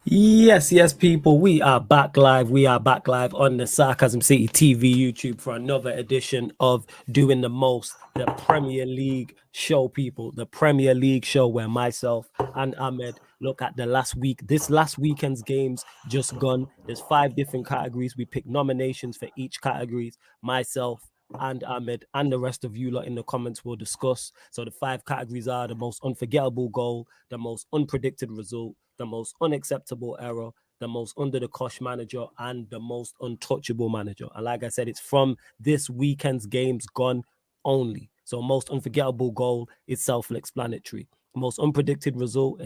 Yes, people. We are back live. We are back live on the Sarcasm City TV YouTube for another edition of Doing the Most, the Premier League show, people. The Premier League show where myself and Ahmed look at the last week. This last weekend's games just gone. There's 5 different categories. We pick nominations for each categories. Myself and Ahmed and the rest of you lot in the comments will discuss. So the 5 categories are the most unforgettable goal, the most unpredicted result, the most unacceptable error, the most under the cosh manager, and the most untouchable manager. And like I said, it's from this weekend's games gone only. So most unforgettable goal is self-explanatory. Most unpredicted result,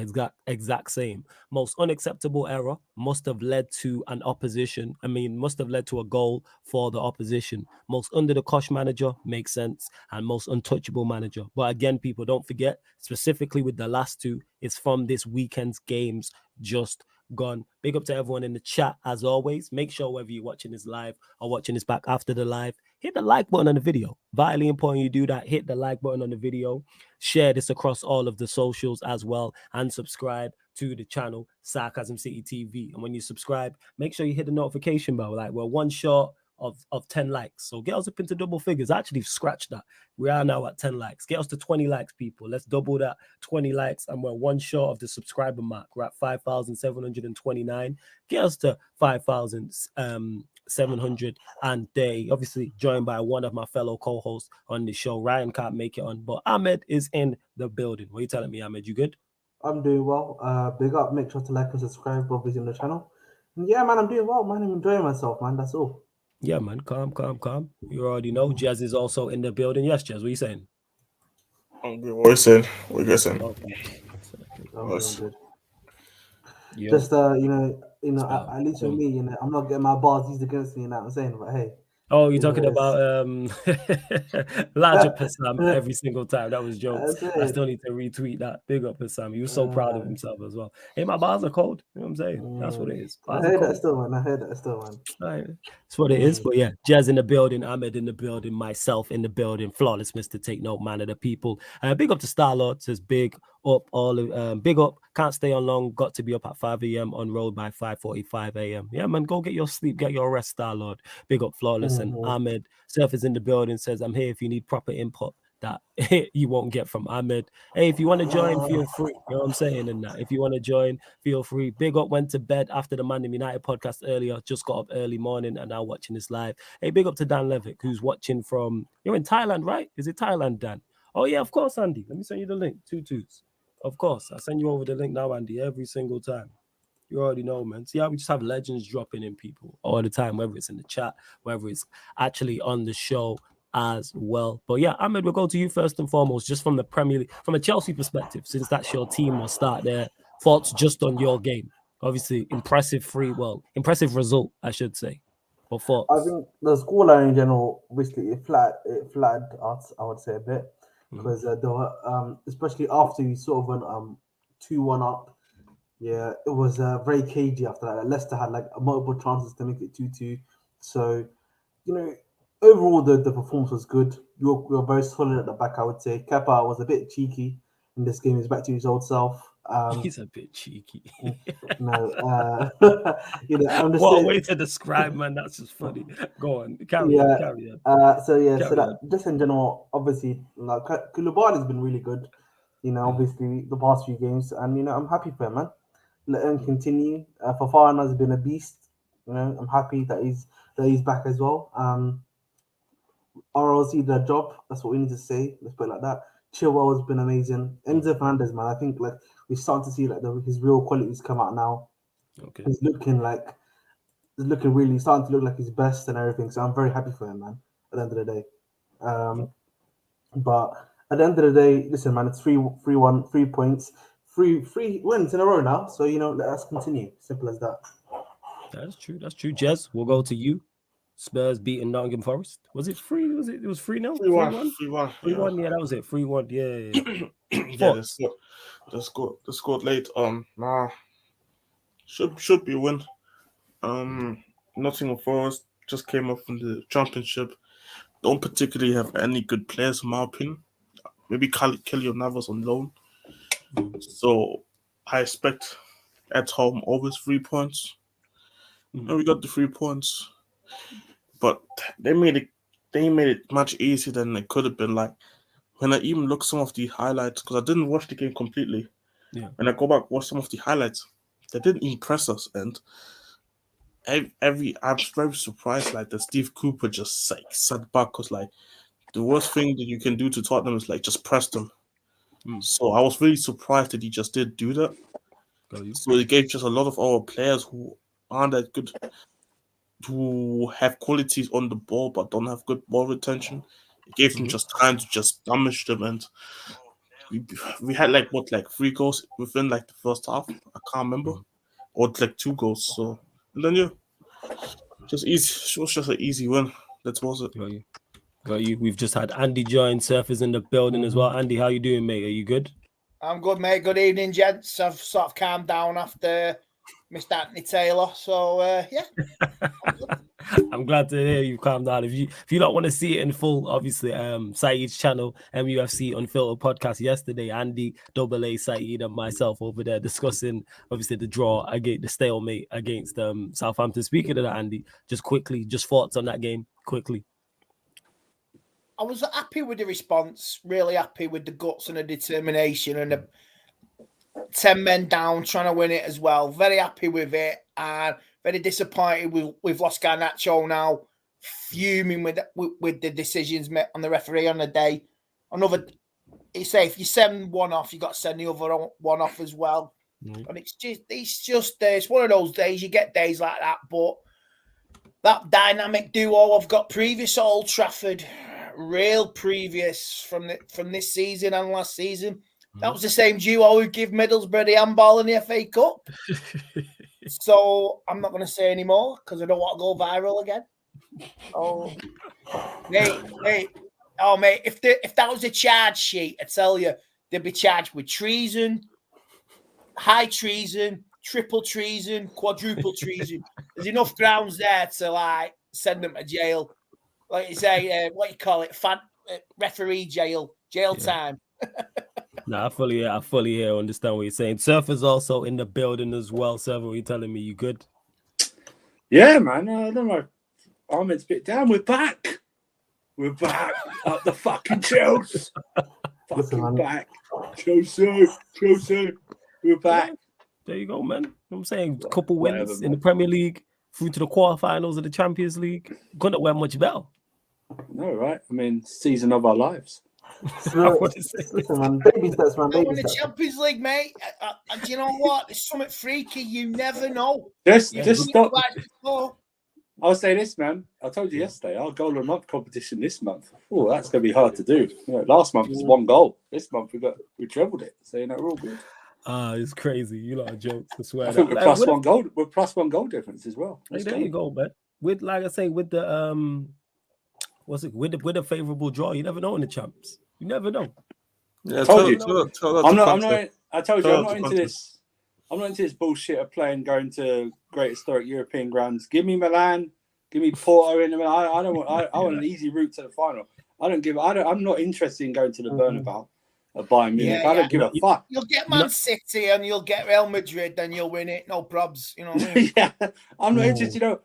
exact same. Most unacceptable error must have led to must have led to a goal for the opposition. Most under the cosh manager makes sense, and most untouchable manager. But again, people, don't forget, specifically with the last two, it's from this weekend's games just gone. Big up to everyone in the chat as always. Make sure whether you're watching this live or watching this back after the live, hit the like button on the video. Vitally important you do that. Hit the like button on the video. Share this across all of the socials as well, and subscribe to the channel Sarcasm City TV. And when you subscribe, make sure you hit the notification bell. Like, we're one short of 10 likes. So get us up into double figures. Actually, scratch that. We are now at 10 likes. Get us to 20 likes, people. Let's double that. 20 likes, and we're one short of the subscriber mark. We're at 5,729. Get us to 5,700, and they obviously joined by one of my fellow co-hosts on the show. Ryan can't make it on, but Ahmed is in the building. What are you telling me, Ahmed? You good? I'm doing well. Big up. Make sure to like and subscribe for visiting the channel. And yeah, man, I'm doing well, man. I'm enjoying myself, man. That's all. Yeah, man. Calm. You already know Jazz is also in the building. Yes, Jazz, what are you saying? I'm good. What you saying? What you guys saying? Okay. I'm doing Us. good. Yo, Just spell. at least with me, I'm not getting my bars used against me. You know what I'm saying? But hey, Oh, you're is talking what it about is. larger Passam every single time. That was jokes. That's I it. still need to retweet that. Big up Passam. He was so proud of Uh, himself as well. Hey, my bars are cold. You know what I'm saying? That's what it is. I Bars are heard that cold. still, man. I heard that still, man. All right. That's what it is. Mm. But yeah, Jazz in the building, Ahmed in the building, myself in the building, flawless Mr. Take Note, man of the people. Big up to Starlord, says big up, big up. Can't stay on long, got to be up at 5 a.m. on road by 5:45 a.m. Yeah, man, go get your sleep, get your rest, Starlord. Big up, flawless. And Mm-hmm. Ahmed, Surf is in the building, says, I'm here if you need proper input that you won't get from Ahmed. Hey, if you want to join, feel free. You know what I'm saying? And that if you want to join, feel free. Big up, went to bed after the Man United podcast earlier. Just got up early morning and now watching this live. Hey, big up to Dan Levick, who's watching from. You're in Thailand, right? Is it Thailand, Dan? Oh yeah, of course, Andy. Let me send you the link. Two twos. Of course, I send you over the link now, Andy. Every single time. You already know, man. See how we just have legends dropping in, people, all the time, whether it's in the chat, whether it's actually on the show as well. But yeah, Ahmed, we'll go to you first and foremost, just from the Premier League, from a Chelsea perspective, since that's your team. We'll start there. Thoughts just on your game. Obviously, impressive result, I should say. But I thoughts. think the scoreline in general, obviously, it flattered us. I would say a bit Mhm. because there were, especially after we sort of went 2-1 up. Yeah, it was very cagey after that. Like, Leicester had like multiple chances to make it 2-2. So, you know, overall the performance was good. We were very solid at the back, I would say. Kepa was a bit cheeky in this game. He's back to his old self. He's a bit cheeky. No, I'm just What a saying. way to describe, man. That's just funny. Go on. Carry on. Yeah. Carry on. So Carry that on. just in general, obviously, like Koulibaly has been really good. Mhm. Obviously the past few games, and I'm happy for him, man. Let him continue. Fafana has been a beast. I'm happy that he's back as well. RLC did a job. That's what we need to say. Let's put it like that. Chilwell has been amazing. Enzo Fernandez, man, I think like we're starting to see like his real qualities come out now. Okay. He's looking like he's looking really starting to look like his best and everything. So I'm very happy for him, man. At the end of the day. Um, but at the end of the day, listen, man, it's 3-1, 3 points, three wins in a row now. So let us continue. Simple as that. That's true. That's true. Jez, we'll go to you. Spurs beating Nottingham Forest. Was it free? It was 3-0? 3-1. 3-1? 3-1. Yeah. 3-1. Yeah, that was it. 3-1. Yeah. Yeah, Thoughts? they scored late. Nah, should be a win. Nottingham Forest just came up from the championship. Don't particularly have any good players, in my opinion. Maybe Kelly Navas on loan. Mm. So I expect at home, always 3 points. Mhm. And we got the 3 points. But they made it much easier than it could have been. Like when I even look some of the highlights, because I didn't watch the game completely. Yeah. When I go back watch some of the highlights, they didn't impress us. And I was very surprised like that Steve Cooper just like sat back, because like the worst thing that you can do to Tottenham is like just press them. So I was really surprised that he just did do that. So it gave just a lot of our players who aren't that good, who have qualities on the ball but don't have good ball retention. It gave them just time to just damage them, and we had like 3 goals within like the first half. I can't remember, or like 2 goals. So and then just easy. It was just an easy win. That was it. Got you. We've just had Andy join. Surfers in the building as well. Andy, how you doing, mate? Are you good? I'm good, mate. Good evening, gents. I've sort of calmed down after Mr. Anthony Taylor. So, yeah. I'm glad to hear you calm down. If you don't want to see it in full, obviously, Saeed's channel, MUFC Unfiltered podcast yesterday, Andy, AA, Saeed, and myself over there discussing, obviously, the draw against the stalemate against Southampton. Speaking of that, Andy, just quickly, just thoughts on that game, quickly. I was happy with the response, really happy with the guts and the determination and the 10 men down trying to win it as well. Very happy with it and very disappointed we've lost Garnacho now, fuming with the decisions made on the referee on the day. You say if you send one off, you got to send the other one off as well. And it's one of those days. You get days like that, but that dynamic duo I've got previous at Old Trafford, real previous from this season and last season. That was the same duo who give Middlesbrough the handball in the FA Cup. So I'm not going to say any more because I don't want to go viral again. Oh, mate. Oh, mate. If that was a charge sheet, I tell you, they'd be charged with treason, high treason, triple treason, quadruple treason. There's enough grounds there to like send them to jail. Like you say, what you call it, referee jail time. I fully understand what you're saying. Surfer's also in the building as well. Surfer, are you telling me you good? Yeah, man. I don't know. Armin's a bit down. We're back. We're back up the fucking Chelsea. Fucking back. Chelsea. We're back. There you go, man. You know what I'm saying? A couple wins in the Premier League, through to the quarterfinals of the Champions League. Couldn't wear much better. No, right? I mean, season of our lives. Listen, man, baby steps, man. Win the Champions League, mate. Do you know what? It's something freaky. You never know. Just stop. I'll say this, man. I told you yesterday, our goal of the month competition this month. Oh, that's going to be hard to do. Last month was 1 goal. This month we trebled it. So we're all good. It's crazy. You lot are jokes. I swear. I think we're plus 1 goal. We're plus 1 goal difference as well. There you go, man. With like I say, with the with a favorable draw, you never know in the champs. You never know. Yeah, I told you. I'm not into this. I'm not into this bullshit of going to great historic European grounds. Give me Milan, give me Porto in Milan. I want an easy route to the final. I'm not interested in going to the Bernabeu at Bayern Munich. I don't give a fuck. You'll get Man City and you'll get Real Madrid, then you'll win it. No probs. You know what I mean? Yeah. I'm not interested, I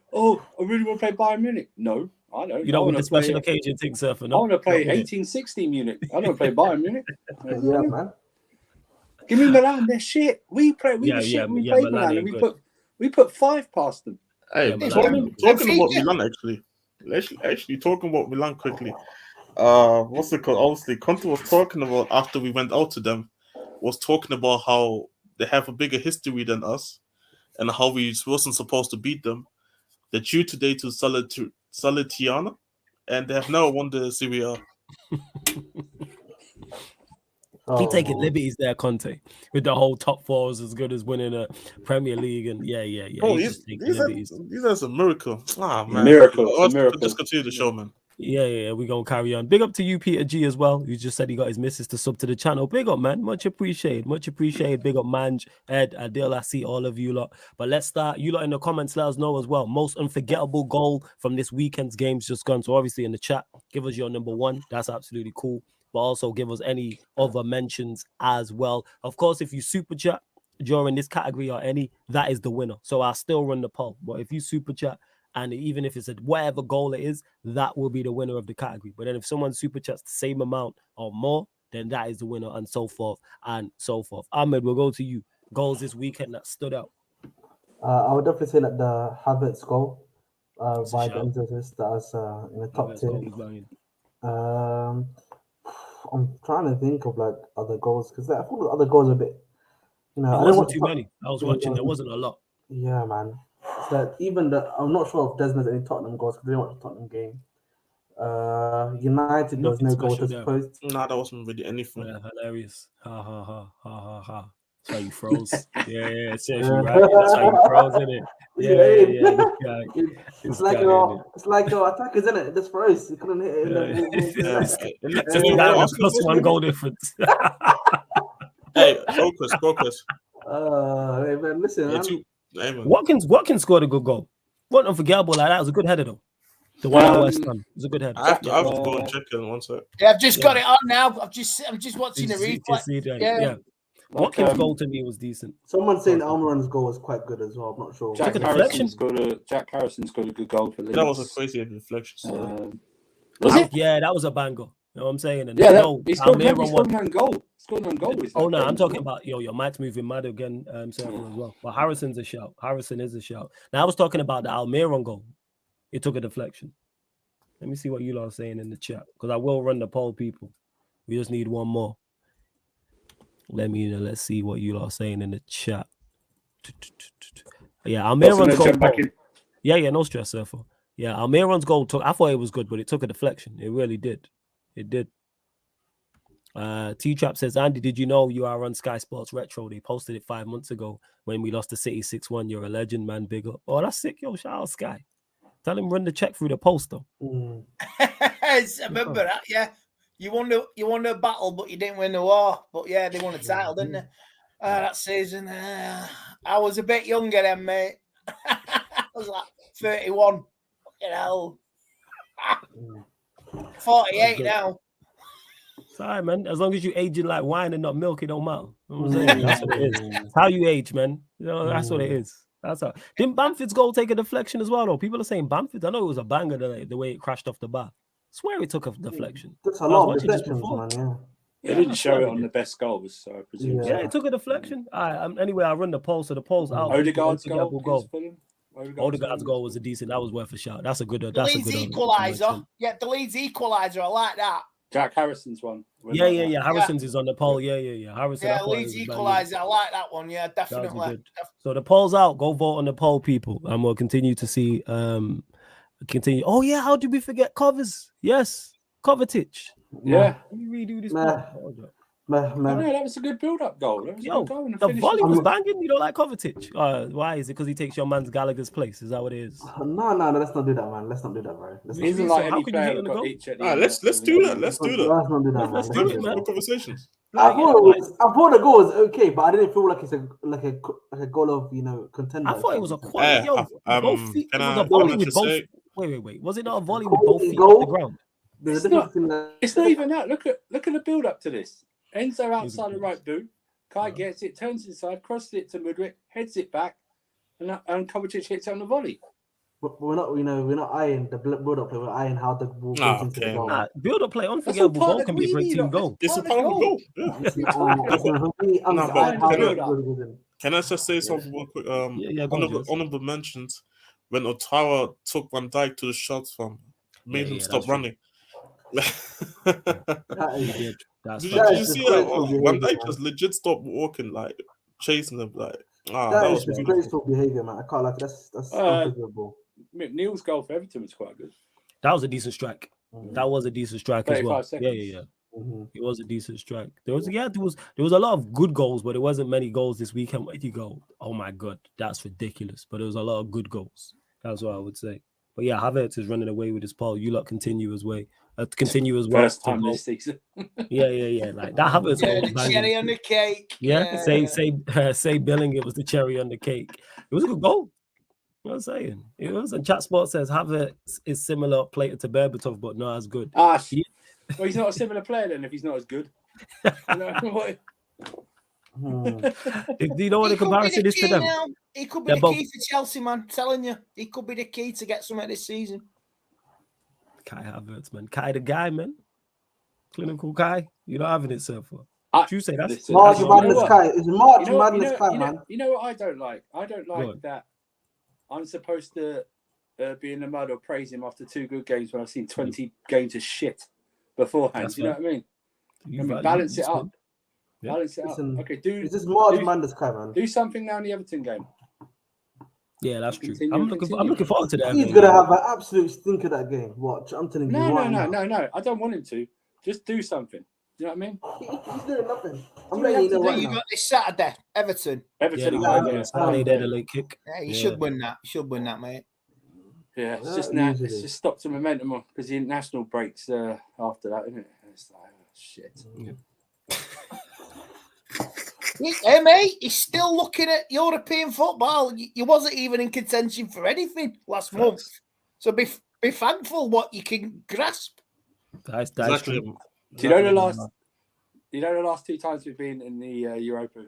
really want to play Bayern Munich. No. I don't. You don't want a special occasion thing, Surfer. No? I want to play 1860 Munich. I don't play Bayern Munich. Yeah, man. Give me Milan. They're shit. We played Milan, and we put 5 past them. Hey, talking about Milan actually talking about Milan quickly. What's it called? Obviously, Conte was talking about after we went out to them, was talking about how they have a bigger history than us, and how we wasn't supposed to beat them. They're due today to Salernitana, and they have now won the Serie A. He taking liberties there, Conte, with the whole top 4 is as good as winning a Premier League, and yeah. Bro, these are a miracle. Man, miracle. Just continue the show, man. Yeah, we're gonna carry on. Big up to you, Peter G, as well. You just said he got his missus to sub to the channel. Big up, man. Much appreciated. Big up, Manj, Ed, Adil. I see all of you lot. But let's start. You lot in the comments, let us know as well. Most unforgettable goal from this weekend's games just gone. So obviously in the chat, give us your number 1. That's absolutely cool. But also give us any other mentions as well. Of course, if you super chat, during this category or any, that is the winner. So I'll still run the poll. But if you super chat, and even if it's a whatever goal it is, that will be the winner of the category. But then if someone super chats the same amount or more, then that is the winner, and so forth and so forth. Ahmed, we'll go to you. Goals this weekend that stood out. I would definitely say that the Havertz goal It's a by shout. the Enzo that was in the top Havertz tier. goal was banging. I'm trying to think of like other goals because I thought the other goals are a bit, you know, There I don't wasn't want too many. I was watching. There wasn't a lot. Yeah, man. It's that even the I'm not sure if Desmond's any Tottenham goals because they didn't watch the Tottenham game. United, there was Nothing no goal special to there. post. Nah, that wasn't really anything. Yeah, hilarious. Ha ha ha ha ha ha. That's why you froze. Yeah, seriously, Yeah. right? That's why you froze, isn't it? Yeah. This guy. It's like your attackers, isn't it? Just froze. You couldn't hit it in the Yeah, This Arsenal guy with goals, +1 maybe? goal difference. Hey, focus. Hey man, listen, Yeah, man. hey, man. Watkins scored a good goal. Wasn't unforgettable like that. It was a good header though. The one at West Ham. It was a good header. I have to go and check it in one sec. Yeah, I've just got it on now. I'm just watching the replay. Yeah. Watkins' goal to me was decent. Someone saying Almiron's goal was quite good as well. I'm not sure. Jack Harrison scored a good goal for Leeds. That was a crazy deflection. Was it? Yeah, that was a banger. You know what I'm saying? And Yeah, he scored an goal. Scored an goal. Oh no, I'm talking about your mic's moving mad again, Circle as well. But Harrison's a shout. Harrison is a shout. Now I was talking about the Almiron goal. It took a deflection. Let me see what you lot are saying in the chat because I will run the poll, people. We just need one more. Let's see what you lot are saying in the chat. Yeah, Almiron's goal. Yeah, no stress, Surfer. Yeah, Almiron's goal took. I thought it was good, but it took a deflection. It really did. It did. T-Trap says, Andy, did you know you are on Sky Sports Retro? They posted it 5 months ago when we lost to City 6-1. You're a legend, man. Big up. Oh, that's sick. Yo, shout out Sky. Tell him run the check through the post, though. I remember that, yeah. You won the battle, but you didn't win the war. But yeah, they won a title, didn't they? That season. I was a bit younger then, mate. I was like 31. You know. 48 now. Sorry, man. As long as you aging like wine and not milk, it don't matter. You know what I'm saying? That's what it is. It's how you age, man. You know, that's what it is. That's how. Didn't Bamford's goal take a deflection as well, though? People are saying Bamford. I know it was a banger the way it crashed off the bar. I swear it took a deflection. That's a lot of deflections, man. Yeah. They didn't show it on the best goals, so I presume. Yeah, it took a deflection. Anyway, I run the poll, so the poll's out. Odegaard's goal. Odegaard's goal was a decent. That was worth a shot. That's a good. The Leeds equaliser. Yeah, the Leeds equaliser. I like that. Jack Harrison's one. Yeah. Harrison's is on the poll. Yeah. Harrison. Yeah, Leeds equaliser. I like that one. Yeah, definitely. So the poll's out. Go vote on the poll, people, and we'll continue to see. Continue. Oh yeah, how did we forget Covers? Yes, Kovacic. Yeah. Let me redo this. No, that was a good build-up goal. The volley was banging. You don't like Kovacic? Why is it? Because he takes your man's Gallagher's place? Is that what it is? No. Let's not do that, man. Let's not do that, bro. Isn't like any player got each at the end. Let's do that. Let's do that. Let's not do that, Let's do it, man. Conversations. I thought the goal was okay, but I didn't feel like it's a goal of contender. I thought it was a quality. Both feet. It was a volley with both. Wait. Was it not a volley with both feet off the ground? It's not even that. Look at the build up to this. Enzo outside the right boot. Kai gets it, turns inside, crosses it to Mudryk, heads it back, and Kovacic hits it on the volley. But we're not eyeing the build up play. We're eyeing how the ball goes into the goal. Build up play, unforgettable goal can be a great team goal. It's a part of the goal. Can I just say something real quick? Honorable mentions when Ottawa took Van Dijk to the shots from, made him stop running. Did you see that? Van Dijk just legit stopped walking, like chasing them, like that was disgraceful behavior, man. I can't like that's unforgivable. McNeil's goal for Everton was quite good. That was a decent strike. That was a decent strike as well. Seconds. Yeah. It was a decent strike. There was a lot of good goals, but there wasn't many goals this weekend. Where you go? Oh my god, that's ridiculous. But there was a lot of good goals. That's what I would say. But yeah, Havertz is running away with his poll. You lot continue as well. First time this season. Yeah. Like that Havertz goal was the cherry on the cake. Yeah. Say Billing. It was the cherry on the cake. It was a good goal. You know what I'm saying? It was. And Chat Sport says Havertz is similar player to Berbatov, but not as good. Well, he's not a similar player then if he's not as good. Do you know what the comparison is to them? Now. He could be They're the both... key for Chelsea, man. I'm telling you, he could be the key to get something this season. Kai Havertz, man. Kai the guy, man. Clinical Kai. You're not having it, sir. For you say that's March Madness Kai. It's March Madness Kai, man. You know what I don't like? I don't like that I'm supposed to be in the mud or praise him after 2 good games when I've seen 20 games of shit beforehand. That's you know what I mean? Balance it up. Yeah. Balance it up. Okay, It's just March Madness Kai, man. Do something now in the Everton game. Yeah, that's true. I'm looking forward to that. He's gonna have an absolute stink of that game. Watch, I'm telling you. No. I don't want him to. Just do something. You know what I mean? He's doing nothing. I'm letting you know right now. You got this Saturday, Everton. Saturday, they're the late kick. Yeah, you should win that. You should win that, mate. Yeah, it's just now. It's just stopped the momentum because the international breaks after that, isn't it? It's like shit. Hey, mate, he's still looking at European football. You wasn't even in contention for anything last month. So be thankful what you can grasp. That's exactly. Do you know the last 2 times we've been in the Europa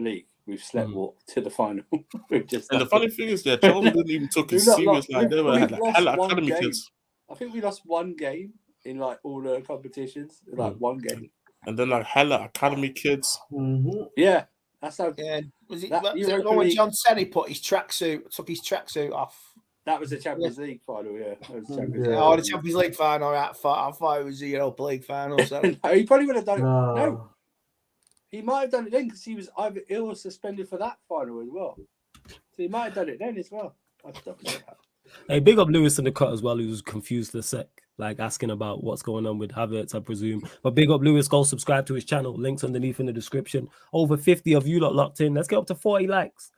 League, we've sleepwalked to the final. And the funny thing is, Chelsea didn't even took it serious. Like they were hella academy kids. I think we lost 1 game in like all the competitions, like 1 game. And then like hella academy kids. Mm-hmm. Yeah, that's how. Yeah, was it when John Terry took his tracksuit off? That was the Champions League final, yeah. The Champions League final. I thought it was the Europa League final. So. No, he probably would have done it. No, he might have done it then because he was either ill or suspended for that final as well. So he might have done it then as well. Hey, big up Lewis in the cut as well. He was confused a sec, like asking about what's going on with Havertz, I presume. But big up Lewis. Go subscribe to his channel. Links underneath in the description. Over 50 of you lot locked in. Let's get up to 40 likes.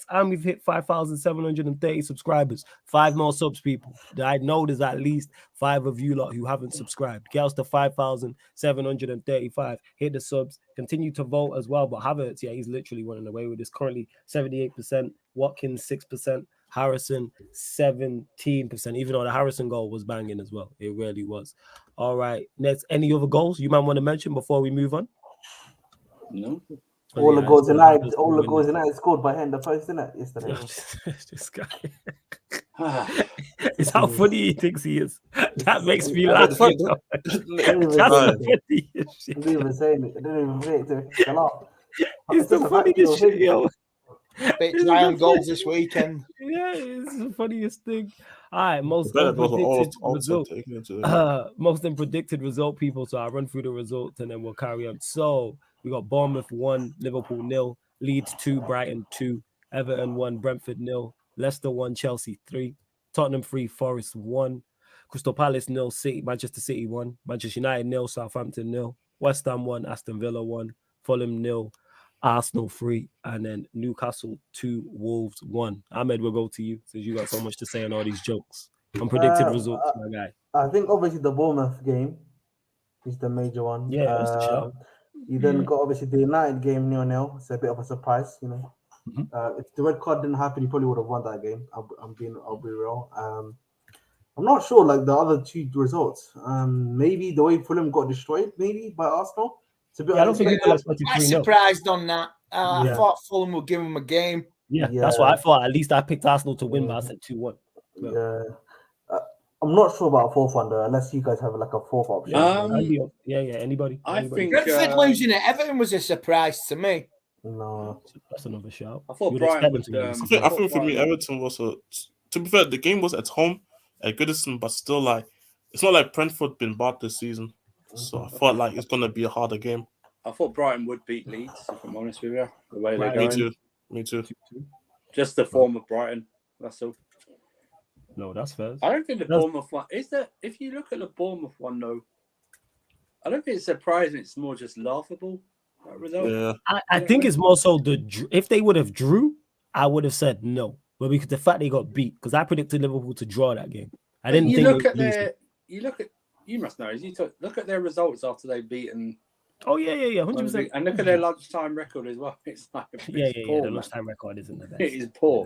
And we've hit 5,730 subscribers. 5 more subs, people. I know there's at least 5 of you lot who haven't subscribed. Get us to 5,735. Hit the subs. Continue to vote as well. But Havertz, he's literally running away with this. Currently 78%. Watkins 6%. Harrison 17%. Even though the Harrison goal was banging as well. It really was. All right. Next, any other goals you might want to mention before we move on? No. All the goals United scored by hand the post, isn't it? Yesterday. This guy. It's how funny he thinks he is. That makes me laugh. I didn't even say it. I didn't even say it to laugh. It's the funniest shit, yo. Bit dry on goals this weekend. Yeah, it's the funniest thing. All right, most unpredicted result, people. So I'll run through the results and then we'll carry on. So we got Bournemouth 1, Liverpool 0, Leeds 2, Brighton 2, Everton 1, Brentford 0, Leicester 1, Chelsea 3, Tottenham 3, Forest 1, Crystal Palace 0, Manchester City 1, Manchester United 0, Southampton 0, West Ham 1, Aston Villa 1, Fulham 0, Arsenal 3, and then Newcastle 2, Wolves 1. Ahmed, we'll go to you since you got so much to say on all these jokes. Unpredicted results, my guy. I think obviously the Bournemouth game is the major one. Yeah, that's the show. You then got obviously the United game 0-0. It's a bit of a surprise, you know. If the red card didn't happen, you probably would have won that game. I'll be real. I'm not sure like the other 2 results. Maybe the way Fulham got destroyed, maybe by Arsenal. I don't think I'm surprised on that. I thought Fulham would give him a game. Yeah, that's what I thought. At least I picked Arsenal to win, but I said 2-1. Yeah. I'm not sure about a 4th one though, unless you guys have like a 4th option. Anybody? I think Brentford losing it. Everton was a surprise to me. No, that's another shout. I thought Brighton would. I think for me, Everton was to be fair, the game was at home at Goodison, but still like it's not like Brentford been bad this season. So I thought like it's gonna be a harder game. I thought Brighton would beat Leeds, if I'm honest with you. The way they're going. Me too. Just the form of Brighton. That's all. No, that's fair. I don't think the Bournemouth one is that. If you look at the Bournemouth one, though, I don't think it's surprising. It's more just laughable. That result. Yeah. I think it's more so if they would have drew, I would have said no. But because the fact they got beat, because I predicted Liverpool to draw that game. I didn't think. You must know. Look at their results after they've beaten. Oh yeah, 100%. And look at their lunchtime record as well. It's like poor, the lunchtime record isn't the best. It is poor.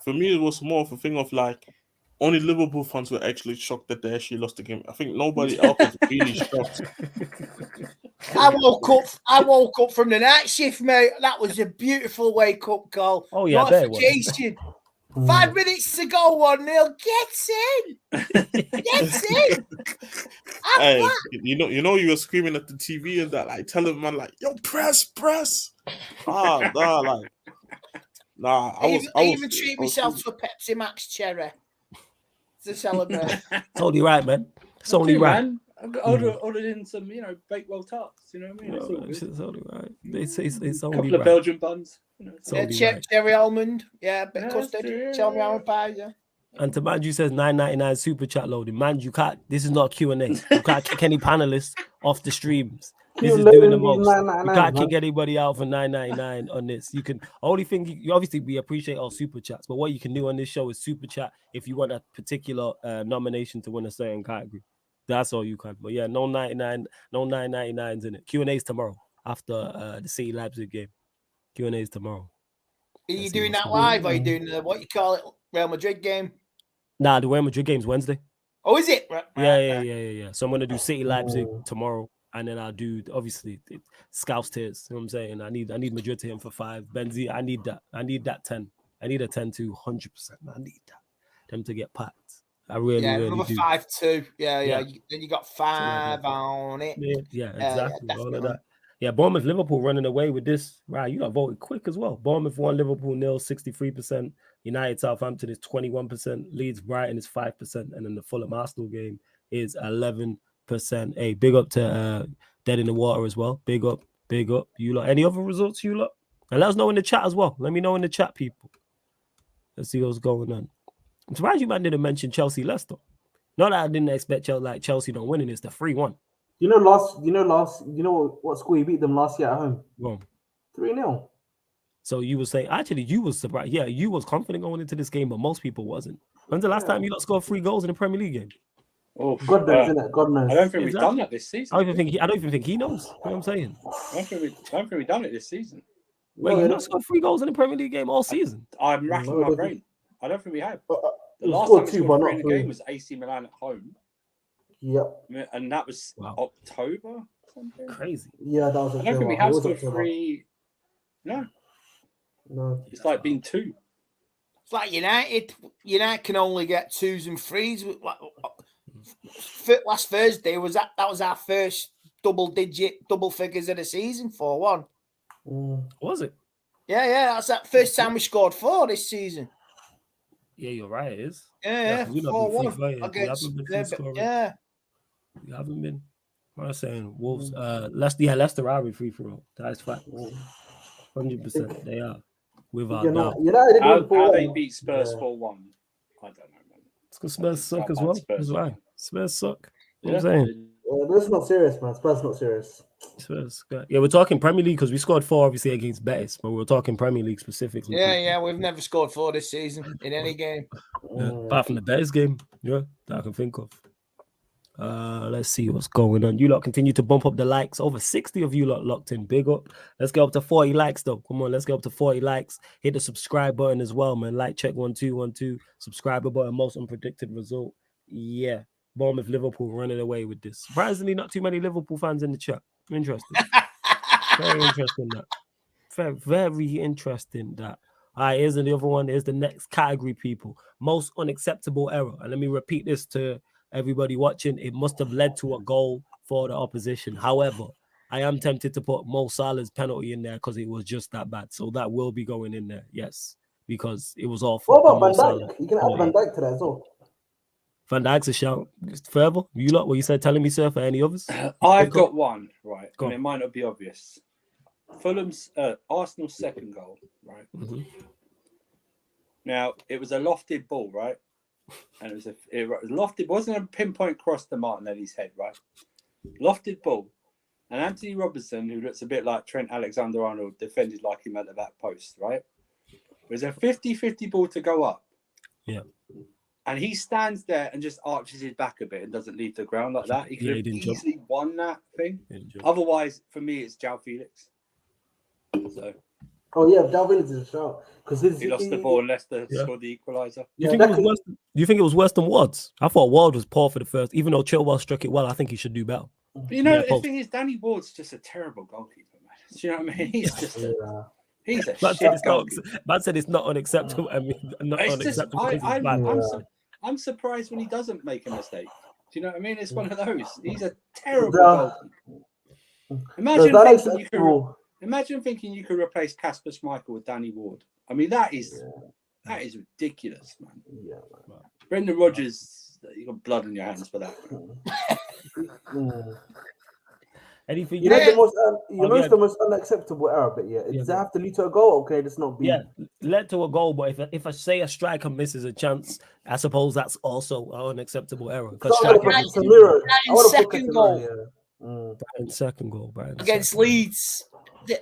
For me, it was more of a thing of like only Liverpool fans were actually shocked that they actually lost the game. I think nobody else was really shocked. I woke up from the night shift, mate. That was a beautiful wake up call. Oh yeah, notification. 5 minutes to go, 1-0. Get in. Hey, you know, you were screaming at the TV and that, like, telling man, like, yo, press. I even treat myself to a Pepsi Max cherry to celebrate. It's only right, man. It's only right. Man. I've got ordered in some, bakewell tarts. You know what I mean? It's only right. It's only couple right. of Belgian buns. Cherry almond. Yeah, bit of custard. Cherry almond pie. Yeah. And to Manju says $9.99 super chat loading. Man, you can't. This is not Q&A. You can't kick any panelists off the streams. This is doing the most. You can't kick anybody out for $9.99 on this. You can only thing you obviously we appreciate all super chats, but what you can do on this show is super chat if you want a particular nomination to win a certain category. That's all you can. But yeah, no 99, no 9.99s in it. Q&A's tomorrow after the City Leipzig game. Q&A's tomorrow. Are you doing that live? Or are you doing what you call it, Real Madrid game? Nah, the Real Madrid game's Wednesday. Oh, is it? Yeah. So I'm gonna do City Leipzig tomorrow, and then I'll do obviously Scouts tiers. You know what I'm saying? I need Madrid to him for 5. Benzi, I need that 10. I need a 10 to 100%. I need that. Them to get packed. I really another do. 5-2. Yeah. Then you got 5 on it. Yeah, exactly. All of that. Yeah, Bournemouth, Liverpool running away with this. Right, you got voted quick as well. Bournemouth 1, Liverpool 0, 63%. United, Southampton is 21%. Leeds, Brighton is 5%. And then the Fulham Arsenal game is 11%. Hey, big up to Dead in the Water as well. Big up. You lot. Any other results, you lot? And let us know in the chat as well. Let me know in the chat, people. Let's see what's going on. I'm surprised you man didn't mention Chelsea Leicester. Not that I didn't expect Chelsea don't winning. It's the 3-1. You know what score you beat them last year at home? 3-0. So you were saying actually you was surprised. Yeah, you was confident going into this game, but most people wasn't. When's the last time you scored 3 goals in the Premier League game? Oh, God knows, isn't it? God knows. I don't think we've done that this season. I don't even think he knows. You know what I'm saying? I don't think we've done it this season. Wait, you not scored 3 goals in the Premier League game all season? I'm racking my brain. I don't think we have. The last time we scored 3 in a game was AC Milan at home. Yep. And that was October. Something. Crazy. Yeah, that was. I don't think we have scored 3. No. It's like being 2. It's like United. United can only get 2s and 3s. Last Thursday that was our first double figures of the season. 4-1. Was it? Yeah. That's that first time we scored 4 this season. Yeah, you're right. It is. Yeah. 4-1 Yeah. You haven't been. I'm not saying Wolves. Leicester are with free for all. That's fact. 100%. They are. Without doubt. How they beat Spurs 4-1? I don't know, man. It's because Spurs suck as well. That's right. Spurs suck. You know what I'm saying? This is not serious, man. Spurs not serious. Yeah, we're talking Premier League because we scored 4 obviously against Betis, but we're talking Premier League specifically. Yeah, we've never scored 4 this season in any game. Yeah, apart from the Betis game, that I can think of. Let's see what's going on. You lot continue to bump up the likes. Over 60 of you lot locked in. Big up. Let's get up to 40 likes though. Come on, let's get up to 40 likes. Hit the subscribe button as well, man. Like check 1212. Subscriber button. Most unpredicted result. Yeah. Bournemouth, Liverpool running away with this. Surprisingly, not too many Liverpool fans in the chat. Interesting. Very interesting that. Very interesting that. All right, here's the other one. Here's the next category, people. Most unacceptable error. And let me repeat this to everybody watching. It must have led to a goal for the opposition. However, I am tempted to put Mo Salah's penalty in there because it was just that bad. So that will be going in there. Yes, because it was awful. What about Van Dijk? You can add Van Dijk to that as well. Van Dijk's a shout. Further, you lot, what you said, telling me, sir, for any others? I've got one, right? And it might not be obvious. Fulham's Arsenal's second goal, right? Mm-hmm. Now it was a lofted ball, right? And it was lofted. It wasn't a pinpoint cross to Martinelli's head, right? Lofted ball, and Anthony Robertson, who looks a bit like Trent Alexander-Arnold, defended like him at the back post, right? It was a 50-50 ball to go up. Yeah. And he stands there and just arches his back a bit and doesn't leave the ground like that. He could have easily won that thing. Otherwise, for me, it's João Felix. So Oh yeah, Dalvin is a shout because he lost the ball and Leicester scored the equaliser. Do you think it was worse than Ward's? I thought Ward was poor for the first, even though Chilwell struck it well. I think he should do better. But the thing is, Danny Ward's just a terrible goalkeeper, man. Do you know what I mean? He's just he's a shit goalkeeper. Man said it's not unacceptable. I mean, not unacceptable. I'm surprised when he doesn't make a mistake. Do you know what I mean? It's one of those. He's a terrible goalkeeper. Imagine thinking you could replace Kasper Schmeichel with Danny Ward. I mean, that is ridiculous, man. Yeah, man. Brendan Rodgers, you got blood on your hands for that. Anything? You know the most unacceptable error, but does that have to lead to a goal? Okay, that's not be. Yeah, led to a goal, but if I say a striker misses a chance, I suppose that's also an unacceptable error. Second goal, Brian. Against Leeds. The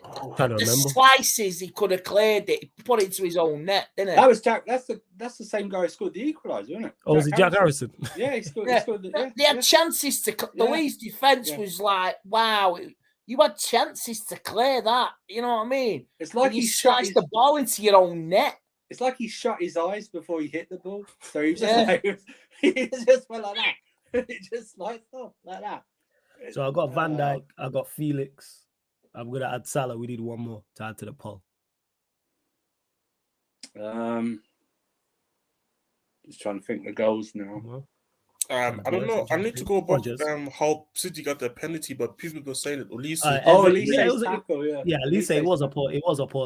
slices he could have cleared it, he put it into his own net, didn't it? That was Jack. That's the same guy who scored the equaliser, wasn't it? Oh, was it Jack Harrison? Yeah, he scored. They had chances to. The Leeds defense was like, wow, you had chances to clear that. You know what I mean? It's like he sliced the ball into your own net. It's like he shut his eyes before he hit the ball, so he was just he just went like that. It just sliced off like that. So I got Van Dijk, I got Felix. I'm gonna add Salah. We need one more to add to the poll. Just trying to think the goals now. I don't know. I need to go about how City got their penalty, but people were saying that Olise. Olise's tackle, yeah. Elise, it was a poor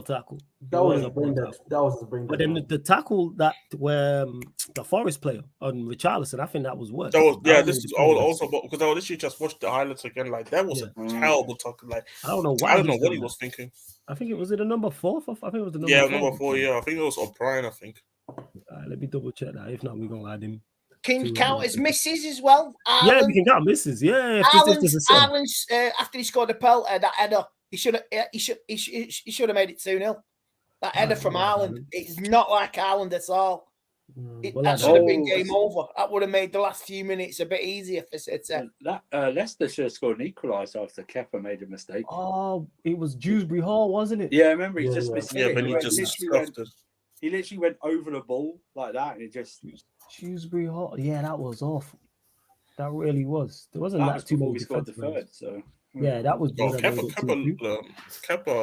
tackle. That was a brain dead. But then the tackle that where the Forest player on Richarlison, I think that was worse. That was this is also because I literally just watched the highlights again. Like that was a terrible tackle. Like I don't know what he was thinking. I think it was the number 4. I think it was the number 4. Number 4. Yeah, I think it was O'Brien. I think. Let me double check that. If not, we're gonna add him. Can you count as misses as well? Yeah, we can count misses. Yeah, Ireland's after he scored a penalty, that header, he should have made it 2-0. That header from Ireland, it's not like Ireland at all. That should have been game over. That would have made the last few minutes a bit easier for City. Leicester should have scored an equaliser after Kepa made a mistake. Oh, it was Dewsbury Hall, wasn't it? Yeah, I remember he just missed it. But he literally went over the ball like that, and it just. Dewsbury Hall. Yeah, that was awful. That really was. There wasn't that too many. Scored the third, so yeah, that was. Kepa,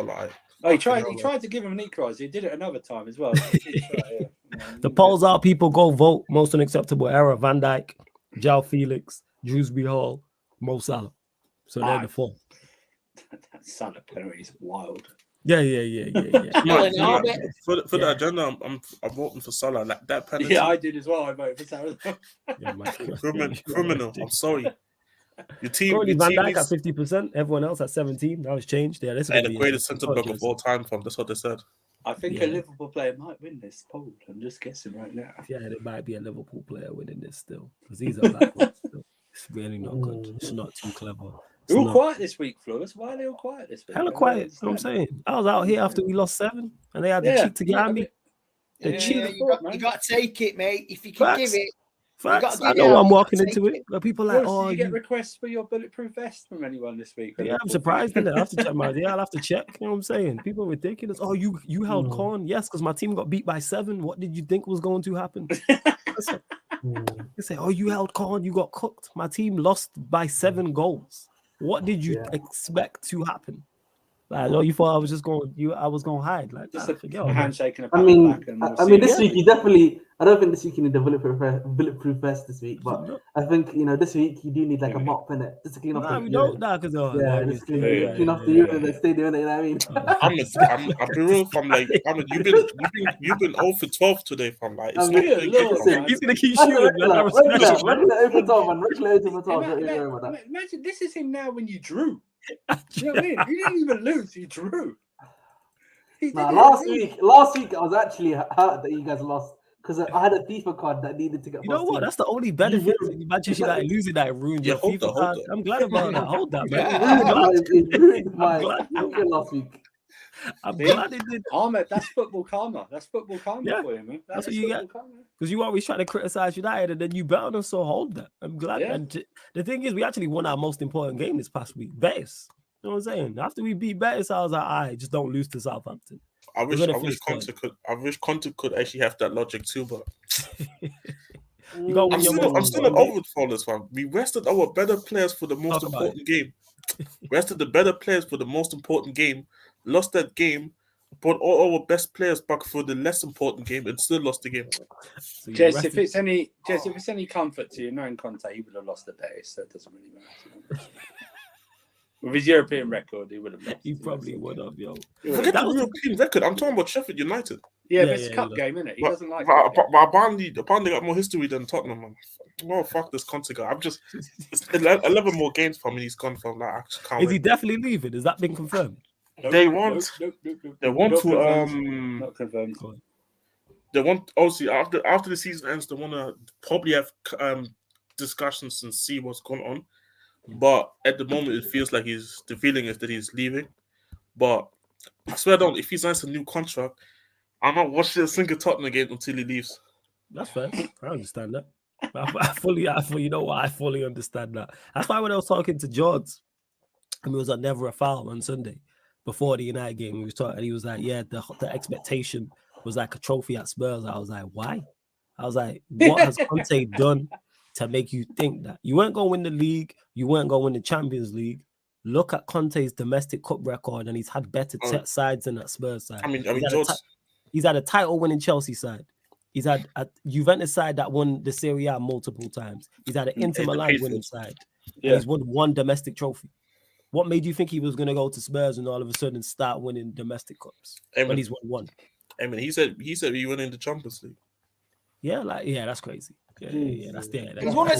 like. Oh, he tried to give him an equaliser. He did it another time as well. The polls are people go vote. Most unacceptable error: Van Dijk, João Felix, Dewsbury Hall, Mo Salah. So they're the 4. That Salah penalty is wild. Yeah. For the agenda, I'm voting for Salah. Like that penalty. Yeah, I did as well. I voted for Salah. Criminal. I'm sorry. Your team. Currently, Van Dijk at 50%. Everyone else at 17%. That was changed. Yeah, this is the greatest centre back of all time. That's what they said. I think a Liverpool player might win this poll. I'm just guessing right now. Yeah, there might be a Liverpool player winning this still because these are backwards still. It's really not good. It's not too clever. They're all quiet this week, Flores. Why are they all quiet this week? Hella quiet. You know what I'm saying? I was out here after we lost 7 and they had the cheek to get at me. You got to take it, mate. If you can give it. Facts. I know I'm walking into it. But people are like, did you get requests for your bulletproof vest from anyone this week? Yeah, I'm surprised. I'll have to check I'll have to check. You know what I'm saying? People are ridiculous. Oh, you held corn? Yes, because my team got beat by 7. What did you think was going to happen? They say, oh, you held corn, you got cooked. My team lost by 7 goals. What did you expect to happen? Like, oh, you thought I was just going? I was going to hide? Like, just a handshake and a pat back. This week you definitely. I don't think this week you need a bulletproof vest this week, but I think this week you do need like a mop in it just to clean off. We don't because just clean off the urine and stay doing it. You know what I mean? I'm be real. From like, you've been 0 for 12 today. From like, he's gonna keep shooting. Regular open 12 and regular open 12. Imagine this is him now when you drew. You know what I mean? You didn't even lose. You drew. Last week I was actually hurt that you guys lost because I had a FIFA card that needed to get. You know what? That's the only benefit. Imagine you like losing that ruined your FIFA card. I'm glad about that. Hold that, man. It ruined my last week. I'm glad it did. Ahmed, that's football karma. That's football karma for you, man. That's what you get. Because you always try to criticize United and then you bet on us, so hold that. I'm glad. Yeah. And the thing is, we actually won our most important game this past week. Betis. You know what I'm saying? After we beat Betis, I was like, all right, just don't lose to Southampton. I wish Conte could actually have that logic too, but You got I'm still not over for this one. We rested our better players for the most important game. Rested the better players for the most important game. Lost that game. Brought all our best players back for the less important game and still lost the game. So Jess, if it's any comfort to you, knowing Conte, he would have lost the day, so it doesn't really matter. With his European record, he would have lost. He probably would have, yo. Forget the European record. I'm talking about Sheffield United. Yeah, but it's a cup game, isn't it? He doesn't like it. But apparently got more history than Tottenham, man. Oh, fuck this Conte guy. It's 11 more games for me. He's gone from that. I just can't wait. He definitely leaving? Has that been confirmed? They want to not confirmed. They want, obviously, after the season ends, they want to probably have discussions and see what's going on. But at the moment, it feels like the feeling is that he's leaving. But I swear down, if he signs a new contract, I'm not watching a single Tottenham game until he leaves. That's fair. I understand that. I fully understand that. That's why when I was talking to George, and it was never a foul on Sunday before the United game, he was talking, and he was like, "Yeah, the expectation was like a trophy at Spurs." I was like, "Why?" I was like, "What has Conte done to make you think that you weren't going to win the league? You weren't going to win the Champions League. Look at Conte's domestic cup record, and he's had better sides than that Spurs side. He's had a title-winning Chelsea side. He's had a Juventus side that won the Serie A multiple times. He's had an Inter Milan winning side. Yeah. He's won one domestic trophy. What made you think he was going to go to Spurs and all of a sudden start winning domestic cups when he's won one? I mean, he said he won in the Champions League. Yeah, that's crazy. Yeah, that's there. He's won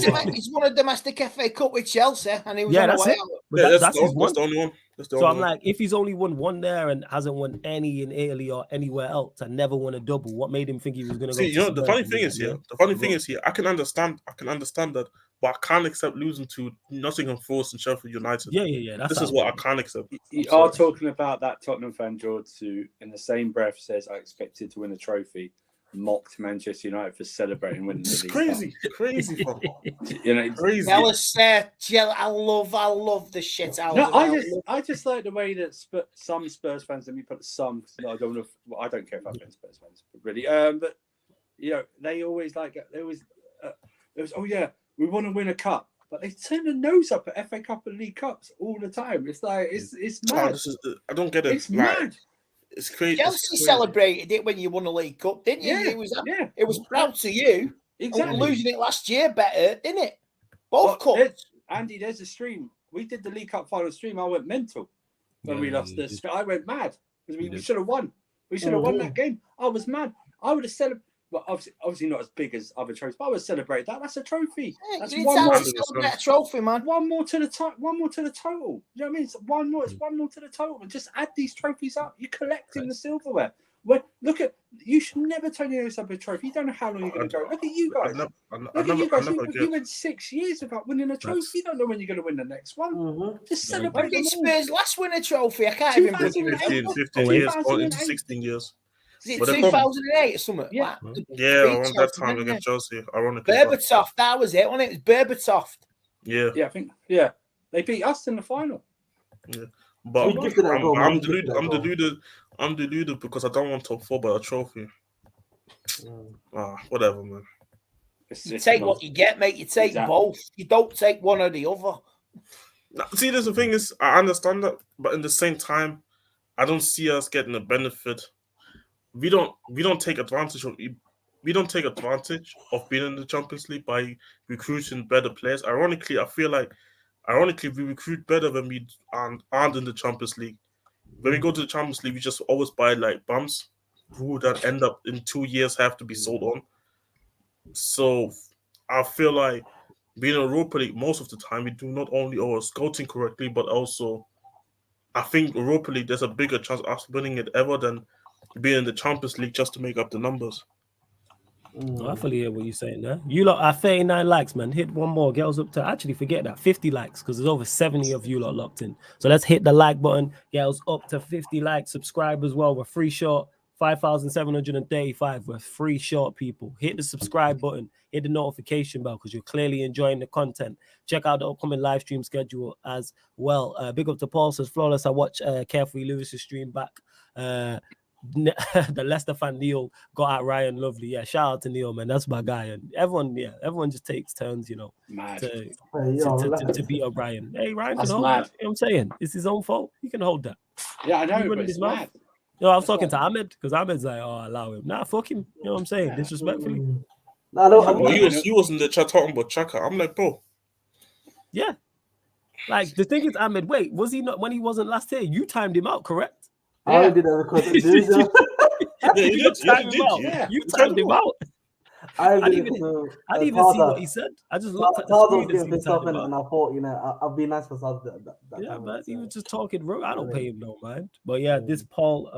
a domestic FA Cup with Chelsea, and he was on the way out. That's the only one. So I'm like, if he's only won one there and hasn't won any in Italy or anywhere else and never won a double, what made him think he was going to go? You know, the funny thing is here. I can understand that, but I can't accept losing to Nottingham Forest and Sheffield United. Yeah. This is what I can't accept. You are talking about that Tottenham fan, George, who in the same breath says, "I expected to win a trophy." Mocked Manchester United for celebrating winning. It's crazy. Crazy. I love the shit out of it. I just like the way that some Spurs fans, let me put some, I don't know. I don't care if I've been Spurs fans, really. But they always oh yeah, we want to win a cup, but they turn their nose up at FA Cup and League Cups all the time. It's like it's mad. I don't get it. It's mad. It's crazy. Chelsea celebrated it when you won a League Cup, didn't you? Yeah, it was proud to you. Exactly. Losing it last year better, didn't it? Both cups. Andy, there's a stream. We did the League Cup final stream. I went mental when we lost this. I went mad because we should have won. We should have won that game. I was mad. I would have celebrated. Well, obviously not as big as other trophies, but I would celebrate that. That's a trophy. Yeah, that's one more to trophy, man. One more to the total. You know what I mean? It's one more to the total. And just add these trophies up. You're collecting the silverware. You should never turn yourself a trophy. You don't know how long you're going to go. Look at you guys. You went 6 years without winning a trophy. You don't know when you're going to win the next one. Just celebrate. When did Spurs last win a trophy? I can't even believe it. 15 years or into 16 years. Is it 2008 or something? Yeah, around that time against Chelsea. Ironically, Berbatov, that was it, wasn't it? It was Berbatov. Yeah, I think. They beat us in the final. Yeah, but I'm deluded because I don't want top 4 but a trophy. Whatever, man. You take what you get, mate. You take both. You don't take one or the other. See, the thing is, I understand that, but in the same time, I don't see us getting a benefit. We don't take advantage of being in the Champions League by recruiting better players. Ironically, I feel like we recruit better when we aren't in the Champions League. When we go to the Champions League, we just always buy like bums who that end up in 2 years have to be sold on. So I feel like being in Europa League most of the time, we do not only our scouting correctly, but also I think Europa League there's a bigger chance of us winning it ever than being in the Champions League just to make up the numbers. I fully hear what you're saying there. You lot are 39 likes, man. Hit one more. Girls up to actually forget that 50 likes because there's over 70 of you lot locked in. So let's hit the like button. Girls up to 50 likes. Subscribe as well. We're free short. 5,735. We're free short, people. Hit the subscribe button. Hit the notification bell because you're clearly enjoying the content. Check out the upcoming live stream schedule as well. Big up to Paul says flawless. I watch Carefree Lewis's stream back. the Leicester fan Neil got at Ryan Lovely. Yeah, shout out to Neil, man. That's my guy. And everyone just takes turns, you know, Mad. to beat up Ryan. Hey, Ryan That's can hold mad. that. You know what I'm saying? It's his own fault. He can hold that. Yeah, I know, He but running it's his mouth. mad. No, I was That's talking to like- Ahmed because Ahmed's like, oh, allow him. Nah, fuck him. You know what I'm saying? Yeah. Disrespectfully. No, no, Well, he was in the chat talking about Chaka. I'm like, bro. Yeah. Like the thing is, Ahmed, wait, was he not when he wasn't last here? You timed him out, correct? I did that because Yeah, you did. Yeah. You timed him out. I didn't even see what he said. I just looked at the Taz screen was and getting see pissed off, him and out. I thought, you know, I'll be nice for Taz that Yeah, time. man, he So, was just talking. I don't pay him no mind. But yeah, this poll.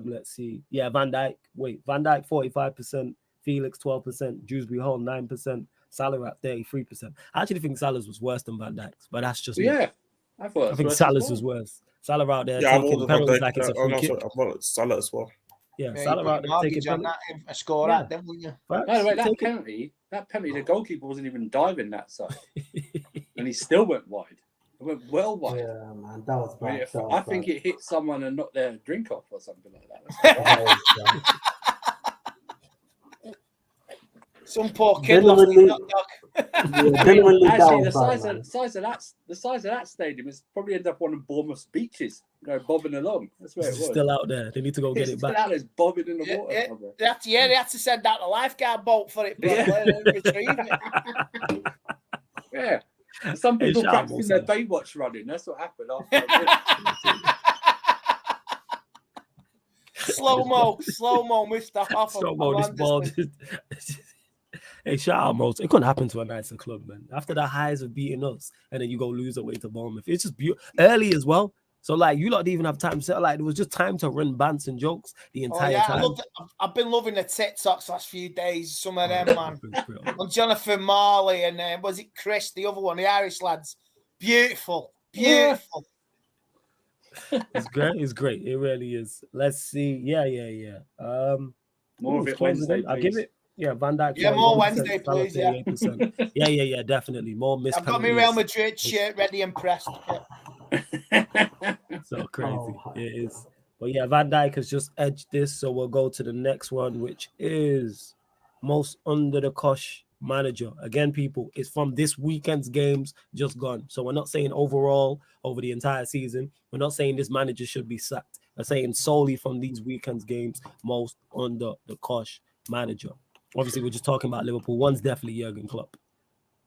Let's see. Yeah, Van Dijk. Wait, Van Dijk 45%, Felix 12%, Dewsbury Hall 9%, Salah at 33%. I actually think Salah's was worse than Van Dijk's, but that's just me. Yeah, I thought. I think Salah's was worse. Salah out there Yeah, I've taking ordered penalties Van like it's a Dijk. free kick. I've ordered Salah as well. Yeah, Yeah, Salah you out put there taking mortgage on penalties. that, a score Yeah. that, then, wouldn't you? Facts. By the way, that Take it. penalty, the goalkeeper wasn't even diving that side, and he still went wide. It went well wide. yeah, man, that was I, mean, bad. I think it hit someone and knocked their drink off or something like that. Some poor kid lost his hot dog. Actually, the size of that stadium is probably end up on Bournemouth beaches, bobbing along. That's where it was. Still out there. They need to go get it back. Still out there, bobbing in the water. They had to send out the lifeguard boat for it, but retrieve it. Yeah. Some people shout out, practicing their Baywatch running. That's what happened after. Slow mo, Mr. Hoffman. So, Mo, this ball just... Hey, shout out, Mo. It couldn't happen to a nicer club, man. After the highs of beating us, and then you go lose away to Bournemouth. It's just beautiful. Early as well. So, like, you lot didn't even have time to... Like, it was just time to run bants and jokes the entire time. I've been loving the TikToks last few days. Some of them, man. And Jonathan Marley and was it Chris, the other one, the Irish lads. Beautiful. Beautiful. It's great. It's great. It really is. Let's see. Yeah. More of it Wednesday, I'll give it. Yeah, Van Dijk. Yeah, more Wednesday, please. Yeah. Yeah. Definitely more missed. I've got my Real Madrid shirt ready and pressed. So crazy. It is. But yeah, Van Dijk has just edged this, so we'll go to the next one, which is most under the cosh manager. Again, people, it's from this weekend's games just gone. So we're not saying overall over the entire season. We're not saying this manager should be sacked. We're saying solely from these weekend's games, most under the cosh manager. Obviously, we're just talking about Liverpool. One's definitely Jurgen Klopp.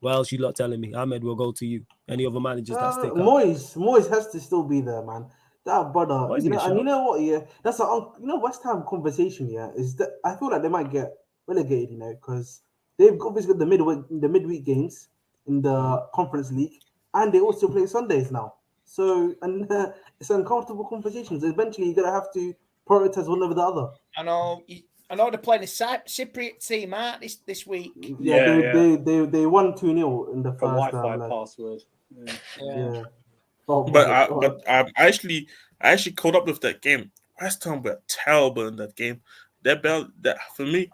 What else you lot telling me? Ahmed, we'll go to you. Any other managers that stick out? Moyes has to still be there, man. That brother, Moyes you know, is and sharp. you know what? Yeah, that's West Ham conversation. Yeah, is that I feel like they might get relegated, you know, because they've obviously got the midweek games in the Conference League, and they also play Sundays now. So, and it's uncomfortable conversations. Eventually, you're gonna have to prioritize one over the other. I know they're playing a Cypriot team, aren't this week? Yeah, they won 2-0 in the For first Wi-Fi password. Yeah. But I actually caught up with that game. West Ham were terrible in that game. That for me,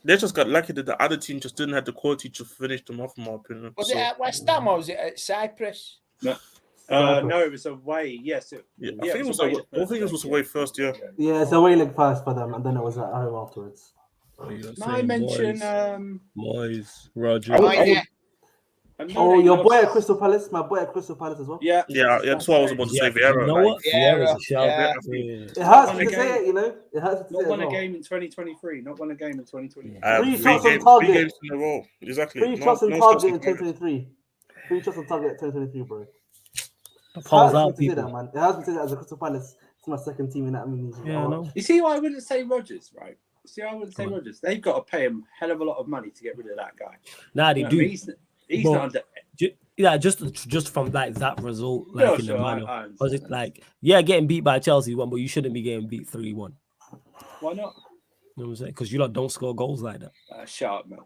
they just got lucky that the other team just didn't have the quality to finish them off, in my opinion. Was it at West Ham or was it at Cyprus? No, it was away. Yes. I think it was away. I think it was away first. Yeah. Yeah, it's away leg first for them, and then it was at home afterwards. I mentioned Moyes, Roger. Your boy at Crystal Palace, my boy at Crystal Palace as well. Yeah. That's what I was about to say. Vieira, You know what? Vieira's a shout. It hurts me to say it, you know. It hurts me to say it. Not won a game in 2023. Not won a game in 2023. 3 shots on target. 3 games in a row. Exactly. 3 shots on target in 2023. 3 shots on target in 2023, bro. Pulls It out hurts me to say people. that, man. It hurts me to say that as a Crystal Palace. It's my second team in that. Yeah, I know. You see why I wouldn't say Rodgers, right? See why I wouldn't say Rodgers? They've got to pay him a hell of a lot of money to get rid of that guy. Nah, they do. He's not under. Yeah, just from like that result, like in the manner. I Was it like, yeah, getting beat by Chelsea one, but you shouldn't be getting beat 3-1. Why not? You know what I'm saying? Because you lot don't score goals like that. Shut up, man.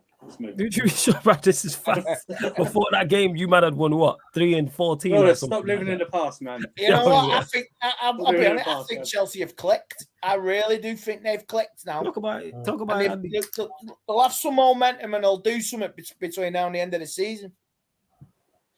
Dude, you sure this is fast. Before that game, you might have won what? 3-14. No, stop living in the past, man. You know what? I think I'll be honest. I think Chelsea have clicked. I really do think they've clicked now. Talk about it. They'll have some momentum and they'll do something between now and the end of the season.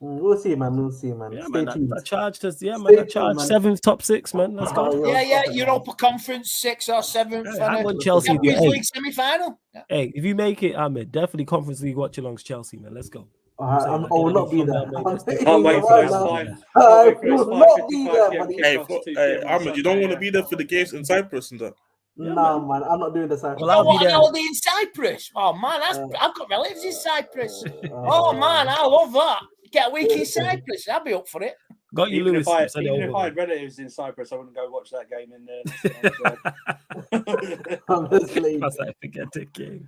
We'll see, man. We'll see, man. Yeah, Stay man. tuned. That charged us. Yeah, man. Stay That charged tuned, man. 7th, top 6, man. Let's go. Yeah. Europa Conference 6th or 7th. Hey, hang on, Chelsea. Champions Hey. League semi-final. Yeah. Hey, if you make it, Ahmed, definitely Conference League watch alongs Chelsea, man. Let's go. I will not be there. Can't wait for his I will not be there, buddy. Hey, Ahmed, you don't want to be there for the games in Cyprus and that. Yeah, Nah, man, I'm not doing the Cyprus. Well, I'll be there. Holiday in Cyprus. Oh man, I've got relatives in Cyprus. Oh man, I love that. Get a week in Cyprus. I'll be up for it. Got you, Even Lewis. if I had relatives in Cyprus, I wouldn't go watch that game in there. Honestly, Forget the game.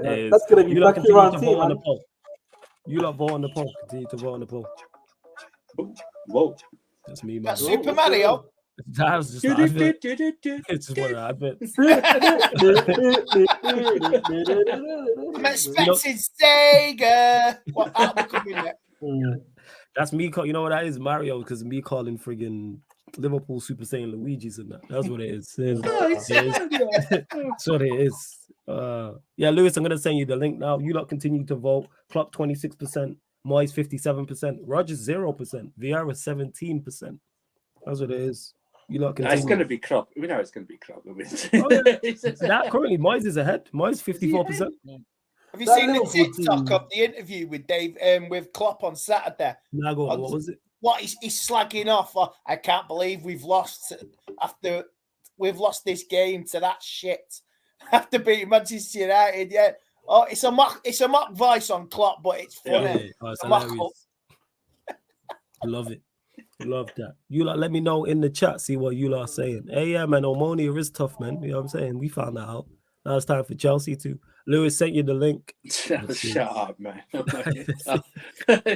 yeah, that's gonna be You lot back continue around to team, vote on man. the poll. You lot vote on the poll. Continue to vote on the poll. Whoa. That's me, man. That's Super Mario. That was just an advert. It's just one of the adverts. I'm expecting Sega. What that'll be coming next. That's me. You know what that is? Mario, because me calling friggin' Liverpool Super Saiyan Luigi's and that. That's what it is. That's what it is. Yeah, Lewis, I'm gonna send you the link now. You lot continue to vote. Klopp 26%, Moyes 57%, Rodgers 0%, Vieira 17%. That's what it is. You lot continue. It's gonna be Klopp. We know it's gonna be Klopp. That currently Moyes is ahead. Moyes 54%. Have you seen the TikTok of the interview with Dave with Klopp on Saturday? Now go on. What was it? What he's slagging off? I can't believe we've lost this game to that shit after beating Manchester United. Yeah. Oh, it's a mock voice on Klopp, but it's funny. Yeah. Oh, it's hilarious. Love it. Love that. You lot let me know in the chat, see what you lot are saying. Hey, yeah, man, Omonia is tough, man. You know what I'm saying? We found that out. Now it's time for Chelsea too. Lewis sent you the link. Shut up, man.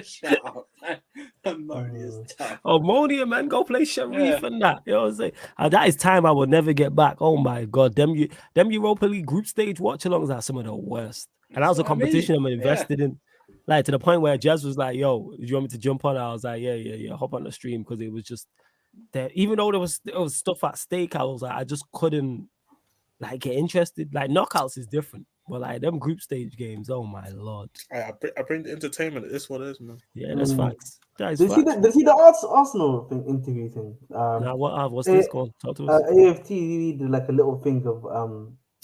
Shut up, man. Omonia is tough. Omonia, man, go play Sharif and that. You know what I'm saying? That is time I will never get back. Oh my God. Them Europa League group stage watch-alongs are some of the worst. And that was a competition I'm invested in. Like to the point where Jez was like, yo, do you want me to jump on? I was like, yeah, hop on the stream, because it was just that even though there was stuff at stake, I was like, I just couldn't like get interested. Like knockouts is different. But like them group stage games, oh my Lord. I bring the entertainment. It's what it is, man. Yeah, that's facts. That is Did you see the Arsenal interview thing? Now what's this called? Talk to us. AFT did like a little thing of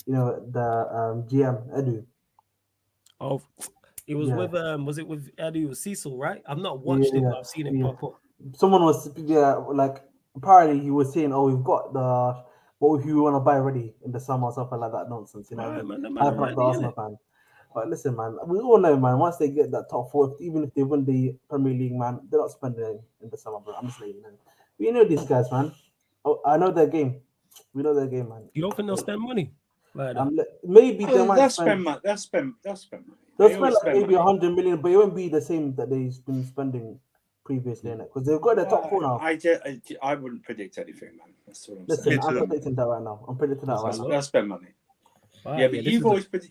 the GM Edu. Oh, it was with was it with Eddie or Cecil, right? I've not watched it, but I've seen it pop up. Someone was like apparently he was saying, "Oh, we've got the what if you want to buy ready in the summer or something like that nonsense." You know, I'm like the Arsenal fan. But listen, man, we all know, man. Once they get that top four, even if they win the Premier League, man, they're not spending in the summer, bro. I'm just letting you know. We know these guys, man. Oh, I know their game. We know their game, man. You don't think they'll spend money? Like maybe they might spend money. They'll spend money. They'll spend like maybe 100 million, but it won't be the same that they've been spending previously, innit? Because they've got their top four now. I wouldn't predict anything, man. That's what I'm Listen, saying. I'm predicting that right now. They'll spend money. wow, yeah, but you've always but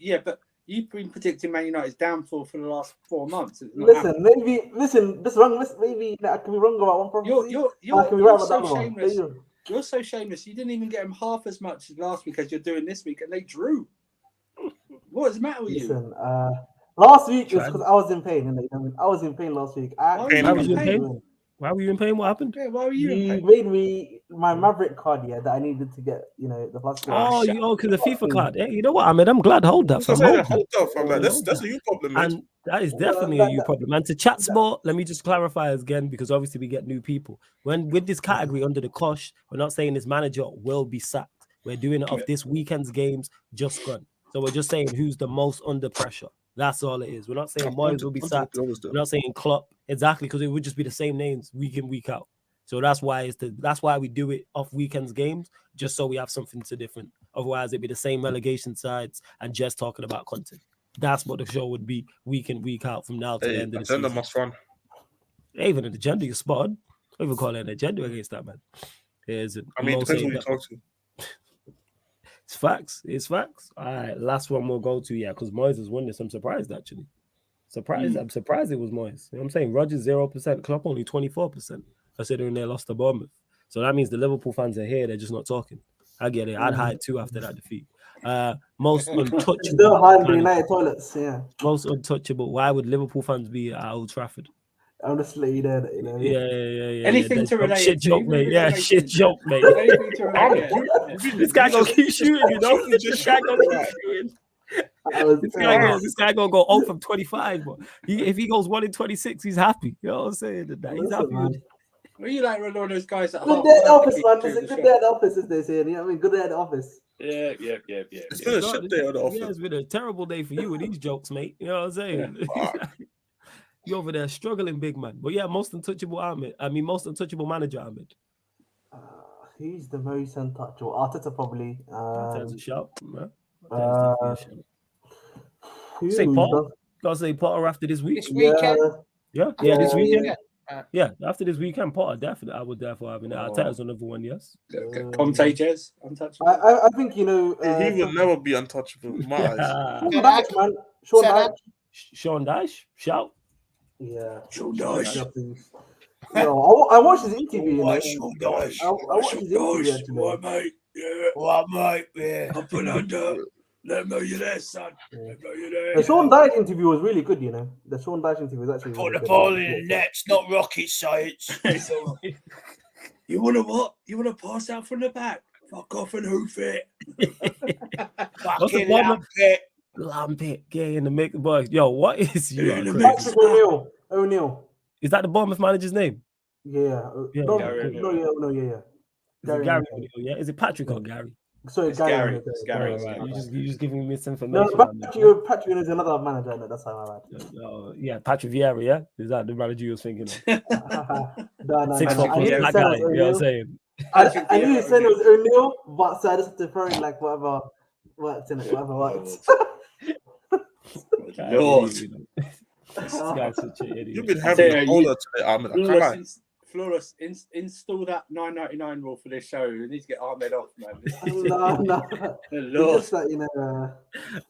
you've been predicting Man United's downfall for the last 4 months. Listen, this wrong. Maybe I can be wrong about one prophecy. I can be right about that one. You're so shameless. You didn't even get them half as much last week as you're doing this week, and they drew. What is the matter with you? Listen, last week was because I was in pain. I was in pain last week. Why were you in pain? Why were you in pain? What happened? Yeah, why were you in pain? Made me my Maverick card, that I needed to get, the plus. Because the FIFA card. Yeah, you know what, Ahmed? I'm glad. Hold that. I'm like, that's a you problem, man. And that is definitely a you problem. And to chat sport, let me just clarify again, because obviously we get new people. When with this category under the cosh, we're not saying this manager will be sacked. We're doing it off this weekend's games just gone. So we're just saying who's the most under pressure. That's all it is. We're not saying Moyes will be sacked. We're not saying Klopp. Exactly, because it would just be the same names week in, week out. So that's why we do it off weekends games, just so we have something to different. Otherwise, it'd be the same relegation sides and just talking about content. That's what the show would be week in, week out from now to the end of the season. Must run. Even an agenda, you're spot on. I even call it an agenda against that, man. Depends who you talk to. It's facts. All right, last one we'll go to, because Moyes has won this. I'm surprised, actually. I'm surprised it was Moyes. You know what I'm saying? Rodgers 0%, Klopp only 24%, considering they lost to Bournemouth. So that means the Liverpool fans are here. They're just not talking. I get it. I'd hide too after that defeat. Most untouchable. Still hide the United toilets, yeah. Most untouchable. Why would Liverpool fans be at Old Trafford? Honestly, you know. Yeah. Anything to relate shit to, joke, even if mate. it Yeah, don't make shit sense. joke, mate. Anything to relate. This guy gonna keep shooting, you know. This guy gonna keep shooting. This guy gonna go 0 from 25, but if he goes 1 in 26, he's happy. You know what I'm saying? He's happy with it. Well, you like one of those guys that good day at the office, man. It's a good day at the office, as they say. You know what I mean? Good day at the office. Yeah. It's been a shit day at the office. Yeah, it's been a terrible day for you with these jokes, mate. You know what I'm saying? You over there struggling, big man. But yeah, most untouchable manager, Ahmed. Who's the most untouchable? Arteta probably. Arteta's a shout, man. Say Potter. Gotta say Potter after this week. This weekend. Yeah, this weekend. Yeah, after this weekend, Potter definitely. I would therefore have it. Arteta's another one, yes. Contagious, untouchable. I think you know. He would never be untouchable. In my eyes. Sean Dyche. Shout. Yeah. Sean Dyche. No, I watched his interview. I watched his interview. What, mate? Yeah. What, mate? Yeah. Up and under. Let me know you're there, son. Let me know you're there. The Sean Dyche interview was really good, you know. The Sean Dyche interview was actually Put really the ball in the net. It's not rocket science. You want to what? You want to pass out from the back? Fuck off and hoof it. Fucking Lampet. Lampet, get in the mix, boy. Yo, what is you? Patrick O'Neill. Is that the Bournemouth manager's name? Yeah. Gary O'Neill, yeah. Is it Patrick or Gary? Sorry, it's Gary. It's Gary. Right. You're just giving me misinformation. No, Patrick is another manager. No, that's how I like. Yeah, Patrick Vieira. Yeah, is that the manager you was thinking of? No. 6 foot that guy. You know what I'm saying? I knew you said it was O'Neill, but so I just had to throw in like whatever works in it. Whatever works. Lord. This guy's such an idiot. You've been having a older today, Ahmed. Flawless, install that $9.99 rule for this show. We need to get Ahmed off, man. No. Just like, you know,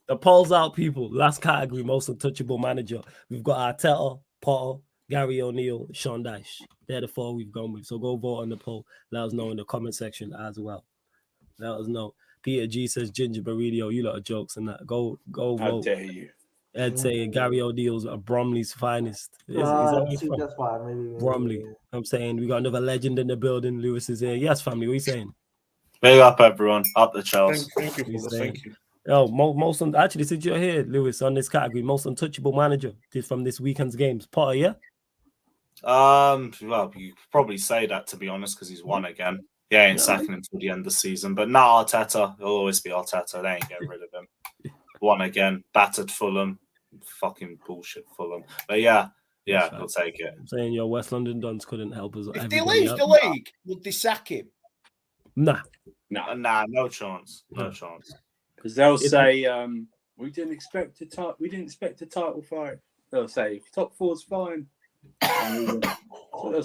the polls out, people. Last category, most untouchable manager. We've got Arteta, Potter, Gary O'Neill, Sean Dyche. They're the 4 we've gone with. So go vote on the poll. Let us know in the comment section as well. Let us know. Peter G says Ginger Burrito. You lot are jokes and that. Go vote. How dare you? Ed saying Gary O'Neill's Bromley's finest. That's why maybe Bromley. Yeah. I'm saying we got another legend in the building. Lewis is here. Yes, family. What are you saying? Big up, everyone. Up the Chelsea. Thank you. Thank you. Most actually, since you're here, Lewis, on this category, most untouchable manager from this weekend's games. Potter, yeah. Well, you could probably say that, to be honest, because he's won again. Yeah, in second until the end of the season. But now Arteta, he'll always be Arteta. They ain't getting rid of him. Won again, battered Fulham. Fucking bullshit Fulham. But yeah, we'll take it. I'm saying your West London Dons couldn't help us. If they leave the league, would they sack him? Nah, no chance. No chance. Because they'll say, we didn't expect a title fight. They'll say top 4's fine. That's what they'll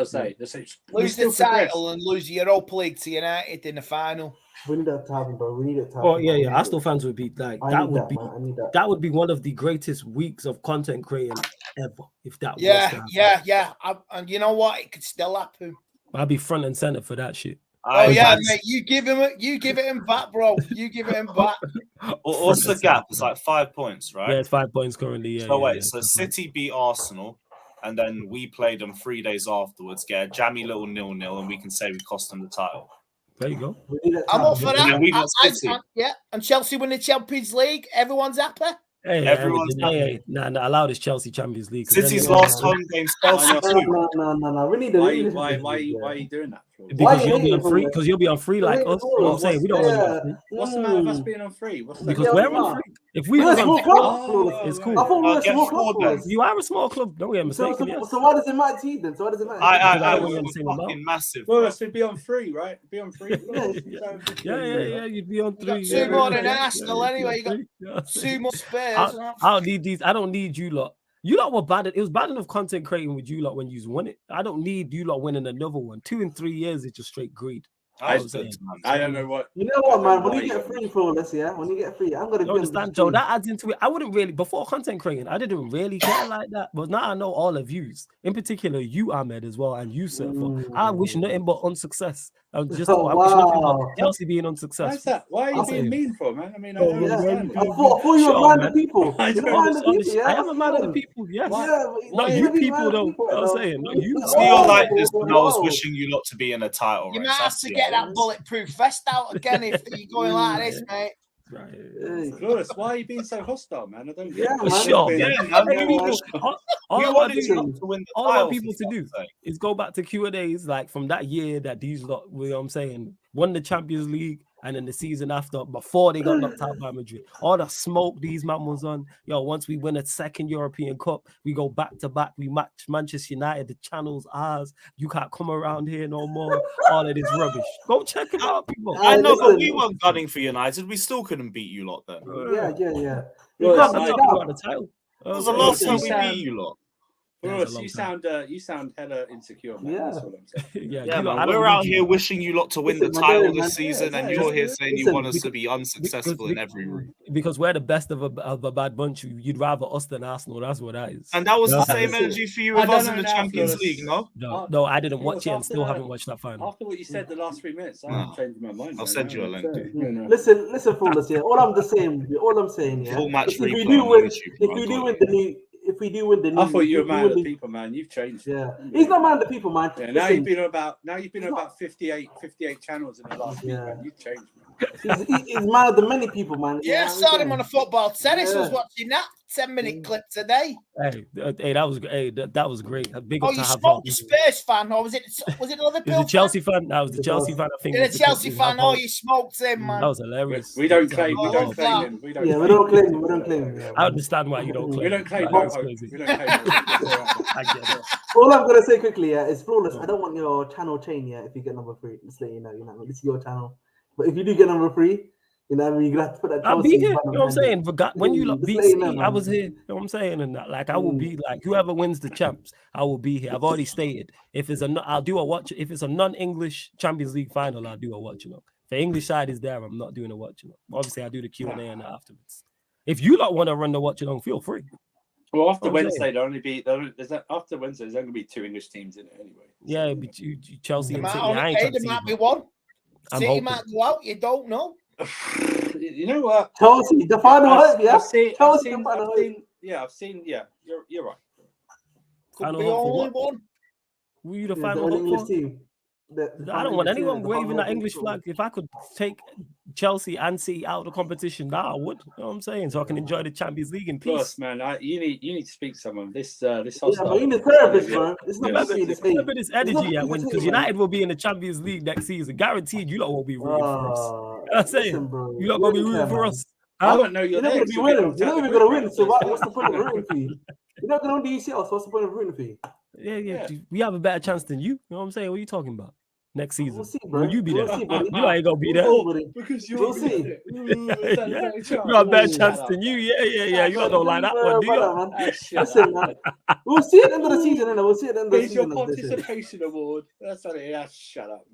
say. They'll say lose the title and lose the Europa League to United in the final. We need that to happen, bro. We need it to happen. Oh yeah. Arsenal fans would be like that would be one of the greatest weeks of content creating ever if that was to happen. Yeah. And you know what? It could still happen. I'd be front and center for that shit. Mate. You give it him back, bro. You give it him back. What's the gap? It's like 5 points, right? Yeah, it's 5 points currently. Yeah. So City beat Arsenal, and then we played them 3 days afterwards. Get a jammy little 0-0, and we can say we cost them the title. There you go. I'm up for that. And Chelsea win the Champions League. Everyone's happy. Everyone's happy. Allow this Chelsea Champions League. City's last home game. No. We need why are you doing that? Because you'll be on free. Because you'll be on free like us. You know what I'm saying? We don't want to be on free. What's the matter with us being on free? Because we're on free. If we were on free, it's cool. I thought we were a small club. You are a small club. Don't get mistaken. So why does it matter to you then? So why does it matter? I was fucking massive. Well, let's be on free, right? Be on free. Yeah. You'd be on 3. 2 more than Arsenal anyway. You got 2 more spares. I don't need these. I don't need you lot. You lot were bad. It was bad enough content creating with you lot when you won it. I don't need you lot winning another one. 2 in 3 years is just straight greed. I don't know what. You know what, man? When you get free for this, when you get free, I'm gonna. You understand, Joe? That adds into it. I wouldn't really before content creating. I didn't really care like that, but now I know all of yous, in particular you, Ahmed, as well, and you, Surfer. I wish nothing but unsuccess I'm just Oh, I wish nothing but wow. Chelsea being Why unsuccessful. is that? Why are you I'll being say- mean for, man? I mean, I Oh, don't man. understand. I thought you Shut were up, man the man. people. I You're don't man the people, Honest, yeah? I am a man of the Come people, yes. Why- Yeah, why Not you you be people, man of the though. people, I'm though. saying, not you. See, you're like Oh, this when I was whoa. wishing you lot to be in a title You race. might have That's to the get that end. bulletproof vest out again if you're going like this, mate. Right. Hey. Flores, why are you being so hostile, man? I don't get Yeah, it. man. Sure, Being- man. Yeah, man. Hey, Yeah, people, man. all We I want wanted people, you to win the all I title. want people for to do fuck's sake. is go back to Q&As like from that year that these lot, you know what I'm saying, won the Champions League and then the season after, before they got knocked out by Madrid. All the smoke these man was on. Yo, once we win a second European Cup, we go back to back. We match Manchester United. The channel's ours. You can't come around here no more. All of this rubbish. Go check it out, people. I know, but listen. we weren't gunning for United. We still couldn't beat you lot then. Yeah. You Well, got it's the like- title. Got the title. That was the Okay. last you time we sound- beat you lot. That's a Flores, long you sound hella insecure, man. Yeah. That's all I'm saying. Yeah, Yeah, you lot, man. I don't We're need out you. here wishing you lot to win Listen, the my title dude, this man. season, Yeah, and yeah, you're here yeah. saying you Listen, want us to because- be unsuccessful in every route. Because we're the best of a bad bunch. You'd rather us than Arsenal. That's what that is. And that was the That's same what it is. energy for you I with don't us in know the now, Champions Flores. League, no? No, I didn't watch Flores, it and after still that- haven't watched that final. After what you said the last 3 minutes, I No. haven't changed my mind. I'll man. send you a link. You know. Listen, Flawless, yeah. All I'm saying, yeah. Full match If we replay do on win, YouTube, if bro, we I do got win you. the new, if we do win the new, I thought you were if we mad win at the- people, man. You've changed. Yeah, he's not mad at the people, man. Yeah, now Listen, you've been on about 58 channels in the last week, Yeah. man. You've changed, man. he's mad at the many people, man. Yeah, I You know saw what him I'm on a football tennis. I was Yeah. watching that 10-minute clip today. Hey, that was that was great. Big Oh, up to you have smoked the Spurs fan, or was it another Is the Chelsea fan? That was the It Chelsea was. fan. I think. Yeah, was the the Chelsea Chelsea fan. fan. Oh, you smoked him, man. That was hilarious. We don't claim. We I don't love claim that. him. We don't. Yeah, we don't claim him. We don't claim him. Yeah. I understand why you don't claim. We don't claim That no was hope. crazy. We don't claim no hope. I get it. All I'm gonna say quickly, yeah, is Flawless. I don't want your channel chain, yeah. If you get number 3, just let you know, this is your channel. But if you do get number 3, you know, what I mean, you're gonna have to put that. I'll be Chelsea here. You button know what I'm behind it. saying? Forgot when you Just beat let you know, City, I man. was here. You know what I'm saying? And that, like, I will be like whoever wins the champs, I will be here. I've already stated if it's I'll do a watch. If it's a non-English Champions League final, I'll do a watch. If the English side is there, I'm not doing a watch. Obviously, I do the Q&A and that afterwards. If you lot want to run the watch along, feel free. Well, after I'm Wednesday, after Wednesday, there's only going to be 2 English teams in it anyway. Yeah, it'd be Chelsea There and might City. I ain't only trying to there see might it, be man. one. I'm City hoping. might go out. You don't know. You know what? Chelsea, the final hope, yeah. Chelsea, the final hope. I've seen. Yeah, you're right. Could Final be hope for only what? one. Who you the Yeah, the final only hope English for? team. I don't want anyone the waving final that hope English is flag. If I could take Chelsea and City out of the competition, now I would. You know what I'm saying? So I can enjoy the Champions League in Plus, peace. man, you need to speak to someone. This Yeah, hostile. but you need a therapist, bro. It's not Yes. supposed to be this hate. Remember this energy, not yeah, because because it's hate, United will be in the Champions League next season. Guaranteed, you lot won't be rooting for us. I'm saying, Listen, bro. you lot gonna be rooting for us. I Huh? won't know You're you're not there. gonna be winning. You're not even gonna win. So what's the point of rooting for you? You're not gonna win the UCL. So what's the point of rooting for you? Yeah. We have a better chance than you. You know what I'm saying? What are you talking about? Next season, We'll see, bro. will you be there? We'll see, buddy. You ain't gonna be We'll there. see, buddy. Because We'll see. Yeah. You got a better chance than you. Yeah. You don't like that one, do you? Man. Listen, man. We'll see at the end of the season, innit? We'll see at the end of the Here's your season. as they say. participation award. That's what it is. Shut up.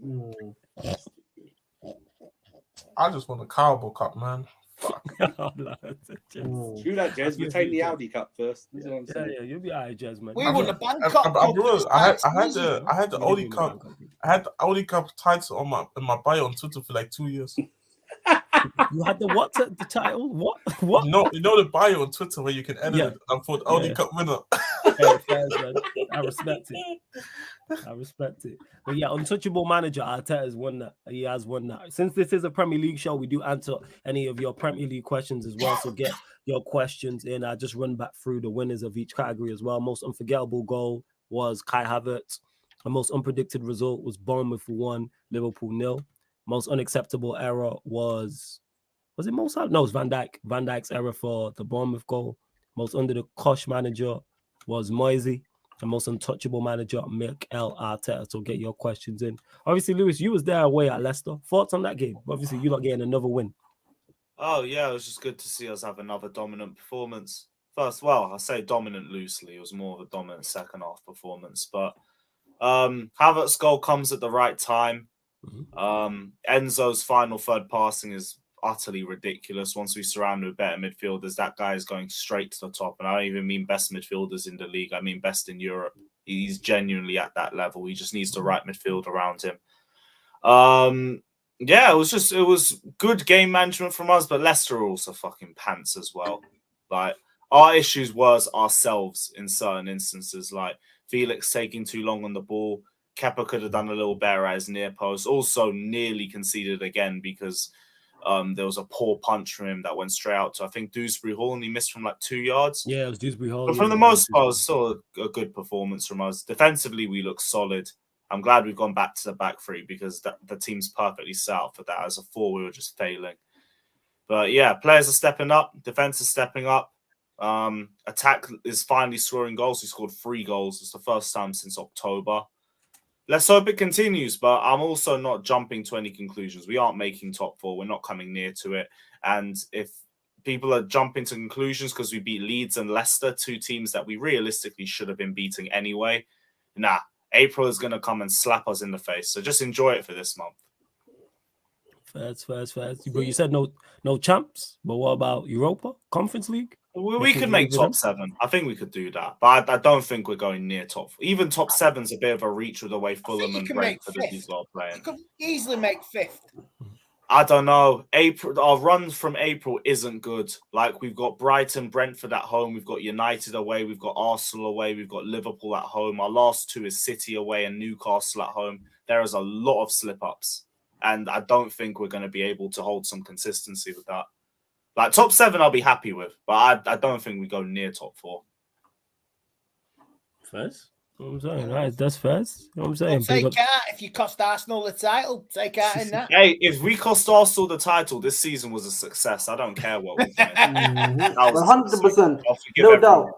I just want a Carabao Cup, man. Fuck. Do that, Jez. Retain the Audi Cup first. That's what I'm saying. Yeah, you'll be alright, Jez, man. We won the Bangkok I'm Cup. real. I had the Yeah, Audi we won Cup. the Bangkok. I had the Audi Cup title on my bio on Twitter for like 2 years. You had the what? The title? What? What? You know the bio on Twitter where you can edit Yeah. it. I put Audi Yeah. Cup winner. Hey, fairs, man. I respect it. But yeah, untouchable manager Arteta has won that. He has won that. Since this is a Premier League show, we do answer any of your Premier League questions as well. So get your questions in. I just run back through the winners of each category as well. Most unforgettable goal was Kai Havertz. The most unpredicted result was Bournemouth 1, Liverpool 0. Most unacceptable error was it Mo Salah? No, it was Van Dijk. Van Dijk's error for the Bournemouth goal. Most under the cosh manager was Moisey. The most untouchable manager, Mikel Arteta. So get your questions in. Obviously, Lewis, you was there away at Leicester. Thoughts on that game? Obviously, you're not getting another win. Oh, yeah, it was just good to see us have another dominant performance. I say dominant loosely. It was more of a dominant second half performance. But Havertz's goal comes at the right time. Enzo's final third passing is utterly ridiculous. Once we surround with better midfielders, that guy is going straight to the top. And I don't even mean best midfielders in the league. I mean best in Europe. He's genuinely at that level. He just needs the right midfield around him. Yeah, it was good game management from us, but Leicester are also fucking pants as well. Like, our issues was ourselves in certain instances, like Felix taking too long on the ball. Kepa could have done a little better at his near post. Also nearly conceded again because there was a poor punch from him that went straight out to, I think, Dewsbury Hall, and he missed from like 2 yards. Yeah, it was Dewsbury Hall. But from the most part, it was still a good performance from us. Defensively, we look solid. I'm glad we've gone back to the back three because the team's perfectly set up for that. As a four, we were just failing. But yeah, players are stepping up. Defense is stepping up. Attack is finally scoring goals. We scored 3 goals. It's the first time since October. Let's hope it continues, but I'm also not jumping to any conclusions. We aren't making top 4. We're not coming near to it. And if people are jumping to conclusions because we beat Leeds and Leicester, 2 teams that we realistically should have been beating anyway, nah, April is going to come and slap us in the face. So just enjoy it for this month. Fast. But you said no champs. But what about Europa? Conference League? We could make top 7. I think we could do that. But I don't think we're going near top 4. Even top 7's a bit of a reach with the way Fulham and Brentford are playing. You could easily make 5th. I don't know. Our run from April isn't good. Like, we've got Brighton, Brentford at home. We've got United away. We've got Arsenal away. We've got Liverpool at home. Our last 2 is City away and Newcastle at home. There is a lot of slip-ups. And I don't think we're going to be able to hold some consistency with that. Like, top 7, I'll be happy with. But I don't think we go near top 4. First? You know what I'm saying? Right, that's first. You know what I'm saying? Take out if you cost Arsenal the title. Take out in that. Hey, if we cost Arsenal the title, this season was a success. I don't care what we think. 100%. No doubt.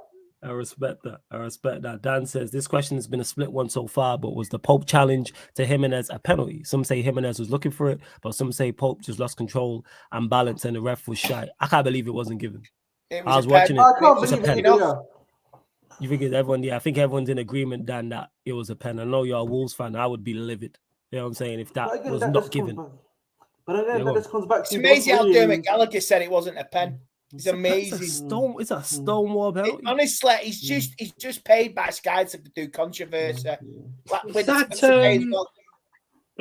I respect that. Dan says this question has been a split one so far, but was the Pope challenge to Jimenez a penalty? Some say Jimenez was looking for it, but some say Pope just lost control and balance and the ref was shy. I can't believe it wasn't given. I was watching it. I can't believe it. Yeah. You think it's everyone? Yeah, I think everyone's in agreement, Dan, that it was a pen. I know you're a Wolves fan. I would be livid. You know what I'm saying? If that was not given. But again, that just comes back to... It's amazing how Dermot Gallagher said it wasn't a pen. It's amazing. It's a stonewall penalty. Honestly, he's just paid by Sky to do controversy. Was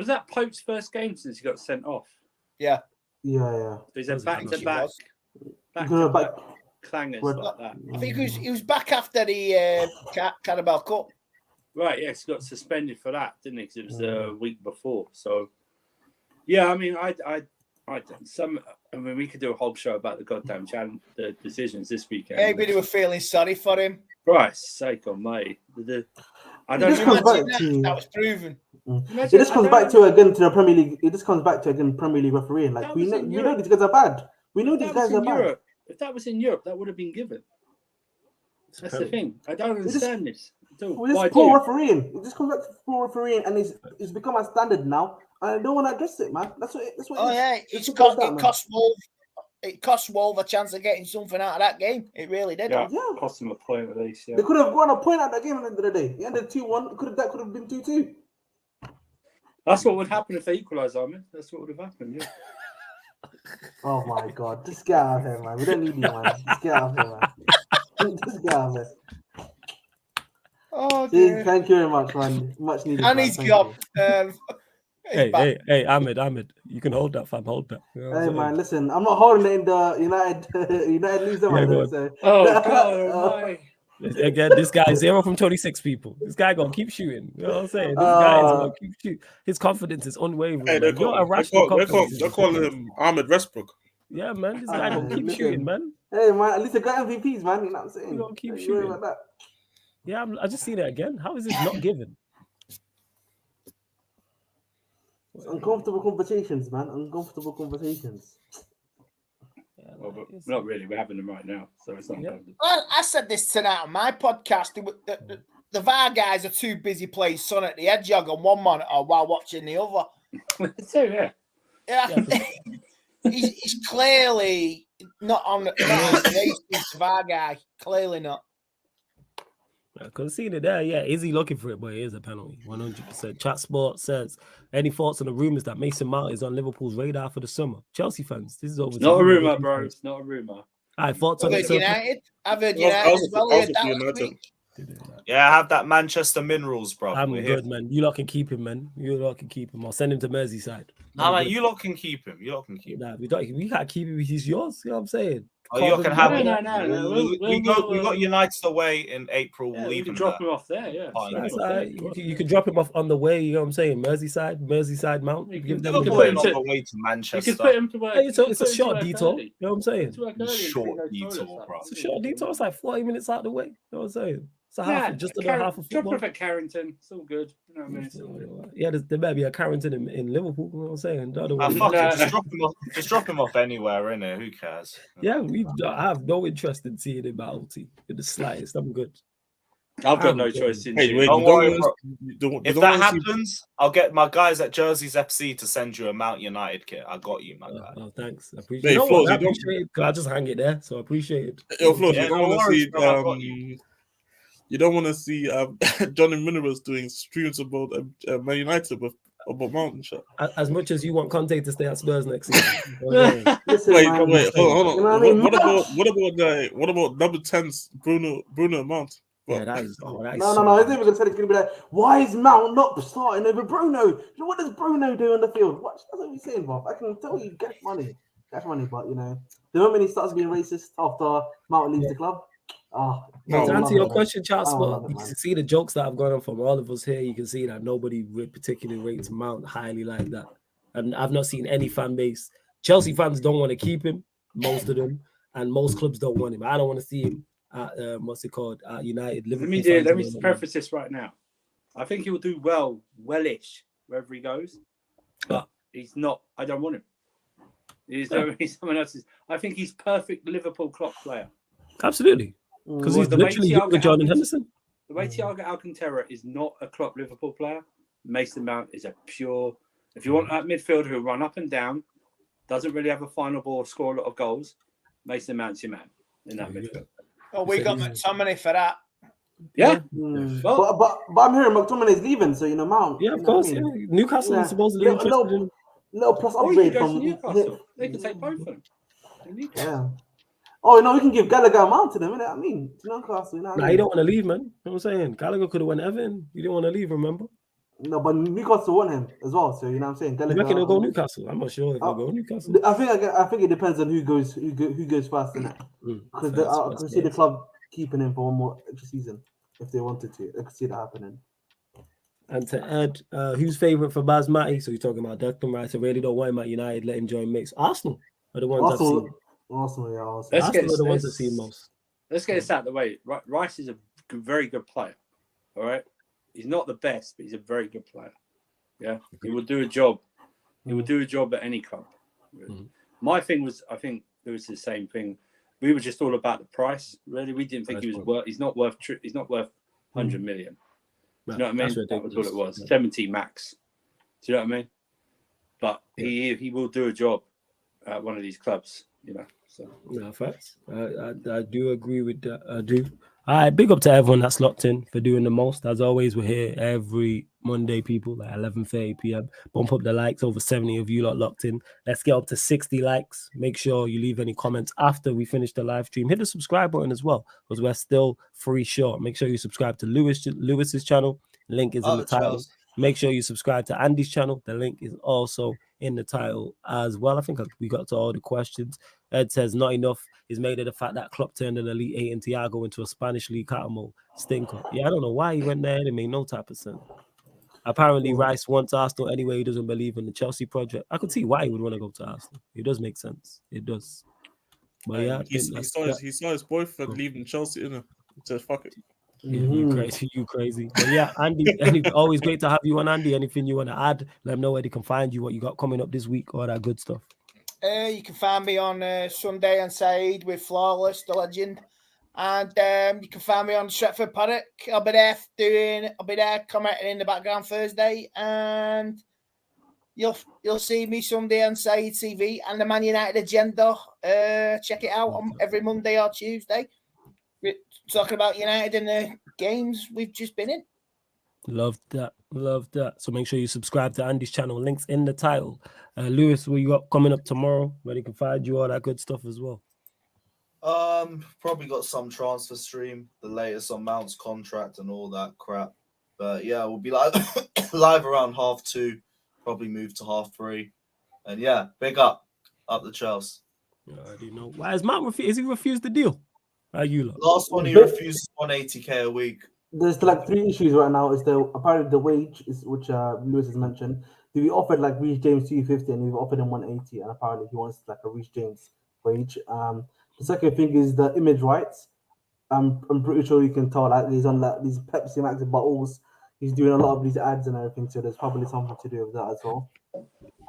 that Pope's first game since he got sent off? Yeah. He's a back-to-back clangers like that. I think he was back after the Carabao Cup. Right, yes, he got suspended for that, didn't he? Because it was the week before. So, yeah, I mean, we could do a whole show about the goddamn the decisions this weekend. Maybe they were feeling sorry for him. Christ's sake on me. I don't know. That was proven. It just comes back to the Premier League. It just comes back to Premier League refereeing. Like we know these guys are bad. We know these guys are bad. If that was in Europe, that would have been given. That's the thing. I don't understand this. It's poor refereeing. It just comes back to poor refereeing, and it's become a standard now. I don't want to address it, man. That's what. It cost Wolves a chance of getting something out of that game. It really did. Yeah. Cost them a point at least. Yeah. They could have gotten a point out of that game at the end of the day. It ended 2-1. That could have been 2-2. That's what would happen if they equalised, Ahmed. That's what would have happened. Yeah. Oh my God! Just get out of here, man. We don't need you, man. Just get out of here, man. Just get out of here. Oh, dear. Thank you very much, man. Much needed. And he's got. Hey, Ahmed, you can hold that, fam. Hold that. You know hey, man, listen, I'm not holding it in the United League. My. Again, this guy 0 from 26 people. This guy gonna keep shooting. You know what I'm saying? This guy is gonna keep shooting. His confidence is unwavering. Hey, they're calling him Ahmed Westbrook. Yeah, man, this guy gonna keep shooting, man. Hey, man, at least they got MVPs, man. You know what I'm saying? He's gonna keep shooting. About that. Yeah, I just seen it again. How is this not given? It's uncomfortable conversations, man. Uncomfortable conversations. Yeah, well, not really. We're having them right now, so it's not. Yeah. Well, I said this tonight on my podcast. The VAR guys are too busy playing Son at the Hedgehog on one monitor while watching the other. So yeah. He's clearly not on the VAR guy. Clearly not. Because seeing it there, is he looking for it? But it is a penalty, 100%. Chat Sport says, any thoughts on the rumours that Mason Mount is on Liverpool's radar for the summer? Chelsea fans, this is over. It's not a rumour, bro. It's not a rumour. Thoughts on United. I've heard United as well. Yeah, I have that Manchester Minerals, bro. I'm We're good, here. man. You lot can keep him, man. You lot can keep him. I'll send him to Merseyside. No, man, you lot can keep him. You lot can keep him. Nah, we can't keep him. He's yours. You know what I'm saying? Oh, you lot can have him. No. We got United away in April. We'll leave him drop there. him off there. Yeah, That's all right. You can drop him off on the way. You know what I'm saying? Merseyside Mount. You Give can them Liverpool ain't on the way to Manchester. You can put him to work. Hey, it's a short detour. You know what I'm saying? Short detour, bro. It's a short detour. It's like 40 minutes out the way. You know what I'm saying? It's a half, just about half of drop football. off at Carrington. It's all good. You know what I mean? It's all good. Yeah, there might be a Carrington in Liverpool. You know what I'm saying? The other one. Fuck it. Just drop him off anywhere, innit? Who cares? Yeah, I have no interest in seeing him at OT in the slightest. I'm good. I've got no choice in Hey, wait, Don't worry, bro. If If that happens, I'll get my guys at Jerseys FC to send you a Mount United kit. I got you, my guy. Oh, thanks. I appreciate it. You know what? I appreciate it. I just hang it there, so I appreciate it. Yo, Flo, Yeah, you don't no want to worries, see bro, I got you. you don't want to see Johnny Minerals doing streams about Man United about Mount and shit. As much as you want Conte to stay at Spurs next season. Listen, Wait, man, hold on. You know what I mean? What about number 10's Bruno Mount? Yeah, that is. No. I think we're gonna say it's gonna be like, why is Mount not starting over Bruno? You know, what does Bruno do on the field? That's what we're saying, Bob. I can tell you, cash money, but the moment he starts being racist after Mount leaves the club, to answer your question, Charles, you can see the jokes that have gone on from all of us here. You can see that nobody particularly rates Mount highly like that, and I've not seen any fan base. Chelsea fans don't want to keep him, most of them, and most clubs don't want him. I don't want to see him at what's it called? At United. Let me preface this right now. I think he will do wellish wherever he goes, but he's not. I don't want him. He's someone else's. I think he's perfect Liverpool Klopp player. Absolutely, because he's literally younger Jordan Henderson. The way Thiago Alcantara is not a Klopp Liverpool player. Mason Mount is a pure. If you want that midfielder who'll run up and down, doesn't really have a final ball, score a lot of goals, Mason Mount's your man in that midfield. Oh, we got McTominay for that. Yeah. Well, but I'm hearing McTominay's leaving, so Mount. Yeah, of course. Yeah. Newcastle is supposedly interested in. Little plus upgrade from Newcastle. They can take both of them. Yeah. Oh no, we can give Gallagher a Mount to them. You know what I mean? To Newcastle. You know he don't want to leave, man. You know what I'm saying? Gallagher could have went Everton. He didn't want to leave. Remember? No, but Newcastle want him as well. So you know what I'm saying? You reckon he'll go Newcastle? I'm not sure if he'll go Newcastle. I think it depends on who goes first in it. Because I could see the club keeping him for one more extra season if they wanted to. I could see that happening. And to add, who's favourite for Basmati? So you're talking about Declan Rice. I really don't want him at United. Let him join mix. Arsenal are the ones I've seen. Arsenal are the ones I've seen most. Let's get this out of the way. Rice is a very good player. All right. He's not the best, but he's a very good player. Yeah. He will do a job. He will do a job at any club. My thing was, I think there was the same thing. We were just all about the price. Really, we didn't think he was worth. He's not worth 100 million. Do you know what I mean? That was what it was. 70 max. Do you know what I mean? But he will do a job at one of these clubs. So facts. I do agree with that. I do. All right, big up to everyone that's locked in for doing the most. As always, we're here every Monday, people, at 11:30 p.m. Bump up the likes. Over 70 of you lot locked in. Let's get up to 60 likes. Make sure you leave any comments after we finish the live stream. Hit the subscribe button as well, because we're still free short. Make sure you subscribe to Lewis's channel. Link is in the title. Make sure you subscribe to Andy's channel. The link is also in the title as well. I think we got to all the questions. Ed says, not enough is made of the fact that Klopp turned an Elite 8 and Thiago into a Spanish League Catamo stinker. Yeah, I don't know why he went there. It made no type of sense. Apparently, Rice wants Arsenal anyway. He doesn't believe in the Chelsea project. I could see why he would want to go to Arsenal. It does make sense. It does. But yeah, he saw his boyfriend leaving Chelsea, innit? He said, fuck it. You crazy. But yeah, Andy, always great to have you on, Andy. Anything you want to add? Let them know where they can find you, what you got coming up this week, all that good stuff. You can find me on Sunday on Said with Flawless, the legend. And you can find me on Stretford Paddock. I'll be there commenting in the background Thursday. And you'll see me Sunday on Said TV and the Man United Agenda. Check it out on every Monday or Tuesday. We're talking about United and the games we've just been in. Love that. So make sure you subscribe to Andy's channel. Links in the title. Lewis, what you got coming up tomorrow? Where they can find you, all that good stuff as well. Probably got some transfer stream, the latest on Mount's contract and all that crap. But yeah, we'll be live around 2:30. Probably move to 3:30. And yeah, big up the Chelsea. I do know. Why is Mount is he refused the deal? You lot? Last one he refused 180k a week. There's like 3 issues right now. Is apparently the wage is which Lewis has mentioned. We offered like Reece James 250 and we've offered him 180, and apparently he wants like a Reece James wage. The second thing is the image rights. I'm pretty sure you can tell like he's on like these Pepsi Max bottles. He's doing a lot of these ads and everything, so there's probably something to do with that as well.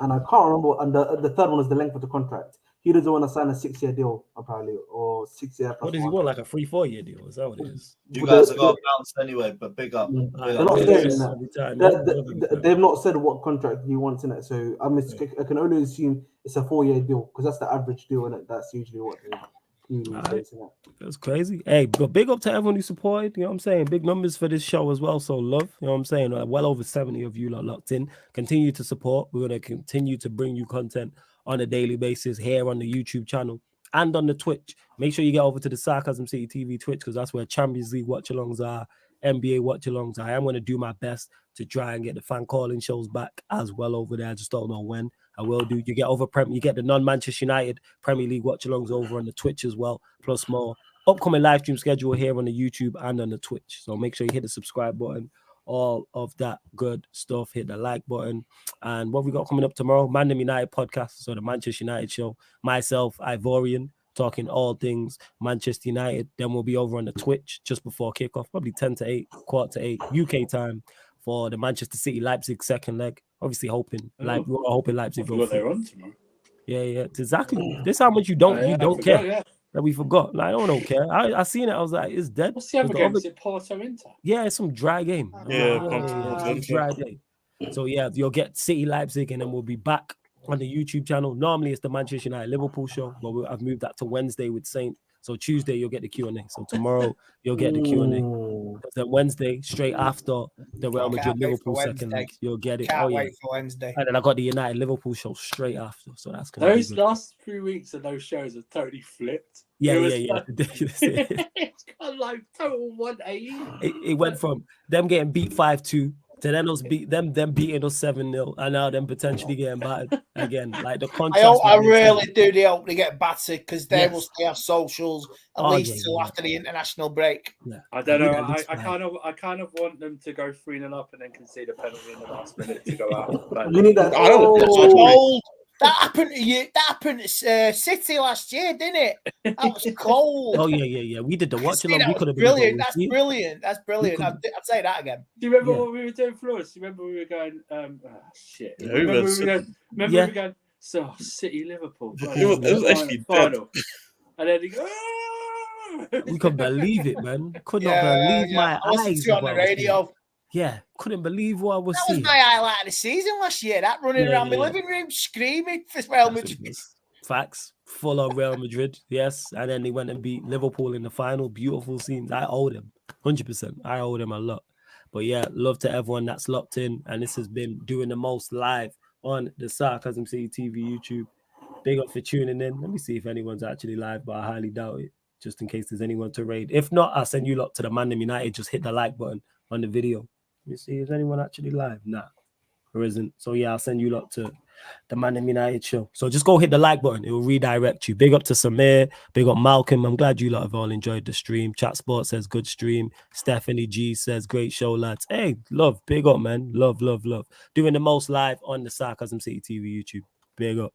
And I can't remember. And the third one is the length of the contract. He doesn't want to sign a 6-year deal, apparently, or 6 year. What does he want? Like a 3-4 year deal? Is that what it is? You guys have got bounced anyway, but big up. They're not saying that. They've not said what contract he wants in it. So I can only assume it's a 4-year deal because that's the average deal, and that's usually what they Right. That's crazy. Hey, but big up to everyone who supported. You know what I'm saying? Big numbers for this show as well. So love. You know what I'm saying? Well over 70 of you lot locked in. Continue to support. We're going to continue to bring you content on a daily basis here on the YouTube channel and on the Twitch. Make sure you get over to the Sarcasm City TV Twitch because that's where Champions League watch-alongs are, NBA watch-alongs. I am going to do my best to try and get the fan calling shows back as well over there. I just don't know when. I will do. You get over you get the non-Manchester United Premier League watch-alongs over on the Twitch as well, plus more upcoming live stream schedule here on the YouTube and on the Twitch. So make sure you hit the subscribe button, all of that good stuff. Hit the like button. And what we got coming up tomorrow, Mandem United podcast, so the Manchester United show. Myself, Ivorian, talking all things Manchester United. Then we'll be over on the Twitch just before kickoff, probably 10 to 8, quarter to 8 UK time for the Manchester City Leipzig second leg. Obviously hoping we're hoping Leipzig go they're on tomorrow. Yeah, exactly. This is how much you don't care that we forgot. Like, I don't care. I seen it. I was like, it's dead. What's the other game? Is it Porto Inter? Yeah, it's some dry game. Dry game. So yeah, you'll get City Leipzig, and then we'll be back on the YouTube channel. Normally it's the Manchester United Liverpool show, but I've moved that to Wednesday with Saint. So Tuesday you'll get the Q&A. So tomorrow you'll get the Q&A. Then Wednesday, straight after the Real Madrid Liverpool second leg, you'll get it. Can't wait for Wednesday. And then I got the United Liverpool show straight after. So that's those last 3 weeks of those shows have totally flipped. Yeah. It's got like total 180. It went from them getting beat 5-2 to then us them beating us 7-0, and now them potentially getting battered again. Like the contrast. I really do hope they get battered because they will stay off socials at least till after the international break. Yeah. I don't know. I kind of want them to go 3-0 up and then concede a penalty in the last minute to go out. But You need that. Cold. That happened to you. That happened to City last year, didn't it? That was cold. Oh yeah. We did the watch along. We could have brilliant. That's brilliant. That's brilliant. I'd say that again. Do you remember what we were doing, Flores? Do you remember we were going? Shit. Remember we were going. So City Liverpool. It was actually final. And then he goes. We couldn't believe it, man. Could not believe my eyes. On the radio. Yeah, couldn't believe what I was seeing. That was my highlight of the season last year. That running around my living room screaming for Real Madrid. Facts. Full on Real Madrid, yes. And then they went and beat Liverpool in the final. Beautiful scenes. I owe them 100%. I owe them a lot. But yeah, love to everyone that's locked in. And this has been Doing the Most live on the Sarcasm City TV YouTube. Big up for tuning in. Let me see if anyone's actually live, but I highly doubt it. Just in case there's anyone to raid. If not, I'll send you lot to the Mandem United. Just hit the like button on the video. Let me see, is anyone actually live? Nah, there isn't. So yeah, I'll send you lot to the Mandem United show. So just go hit the like button. It will redirect you. Big up to Samir. Big up Malcolm. I'm glad you lot have all enjoyed the stream. Chat Sport says good stream. Stephanie G says great show, lads. Hey, love. Big up, man. Love. Doing the Most live on the Sarcasm City TV YouTube. Big up.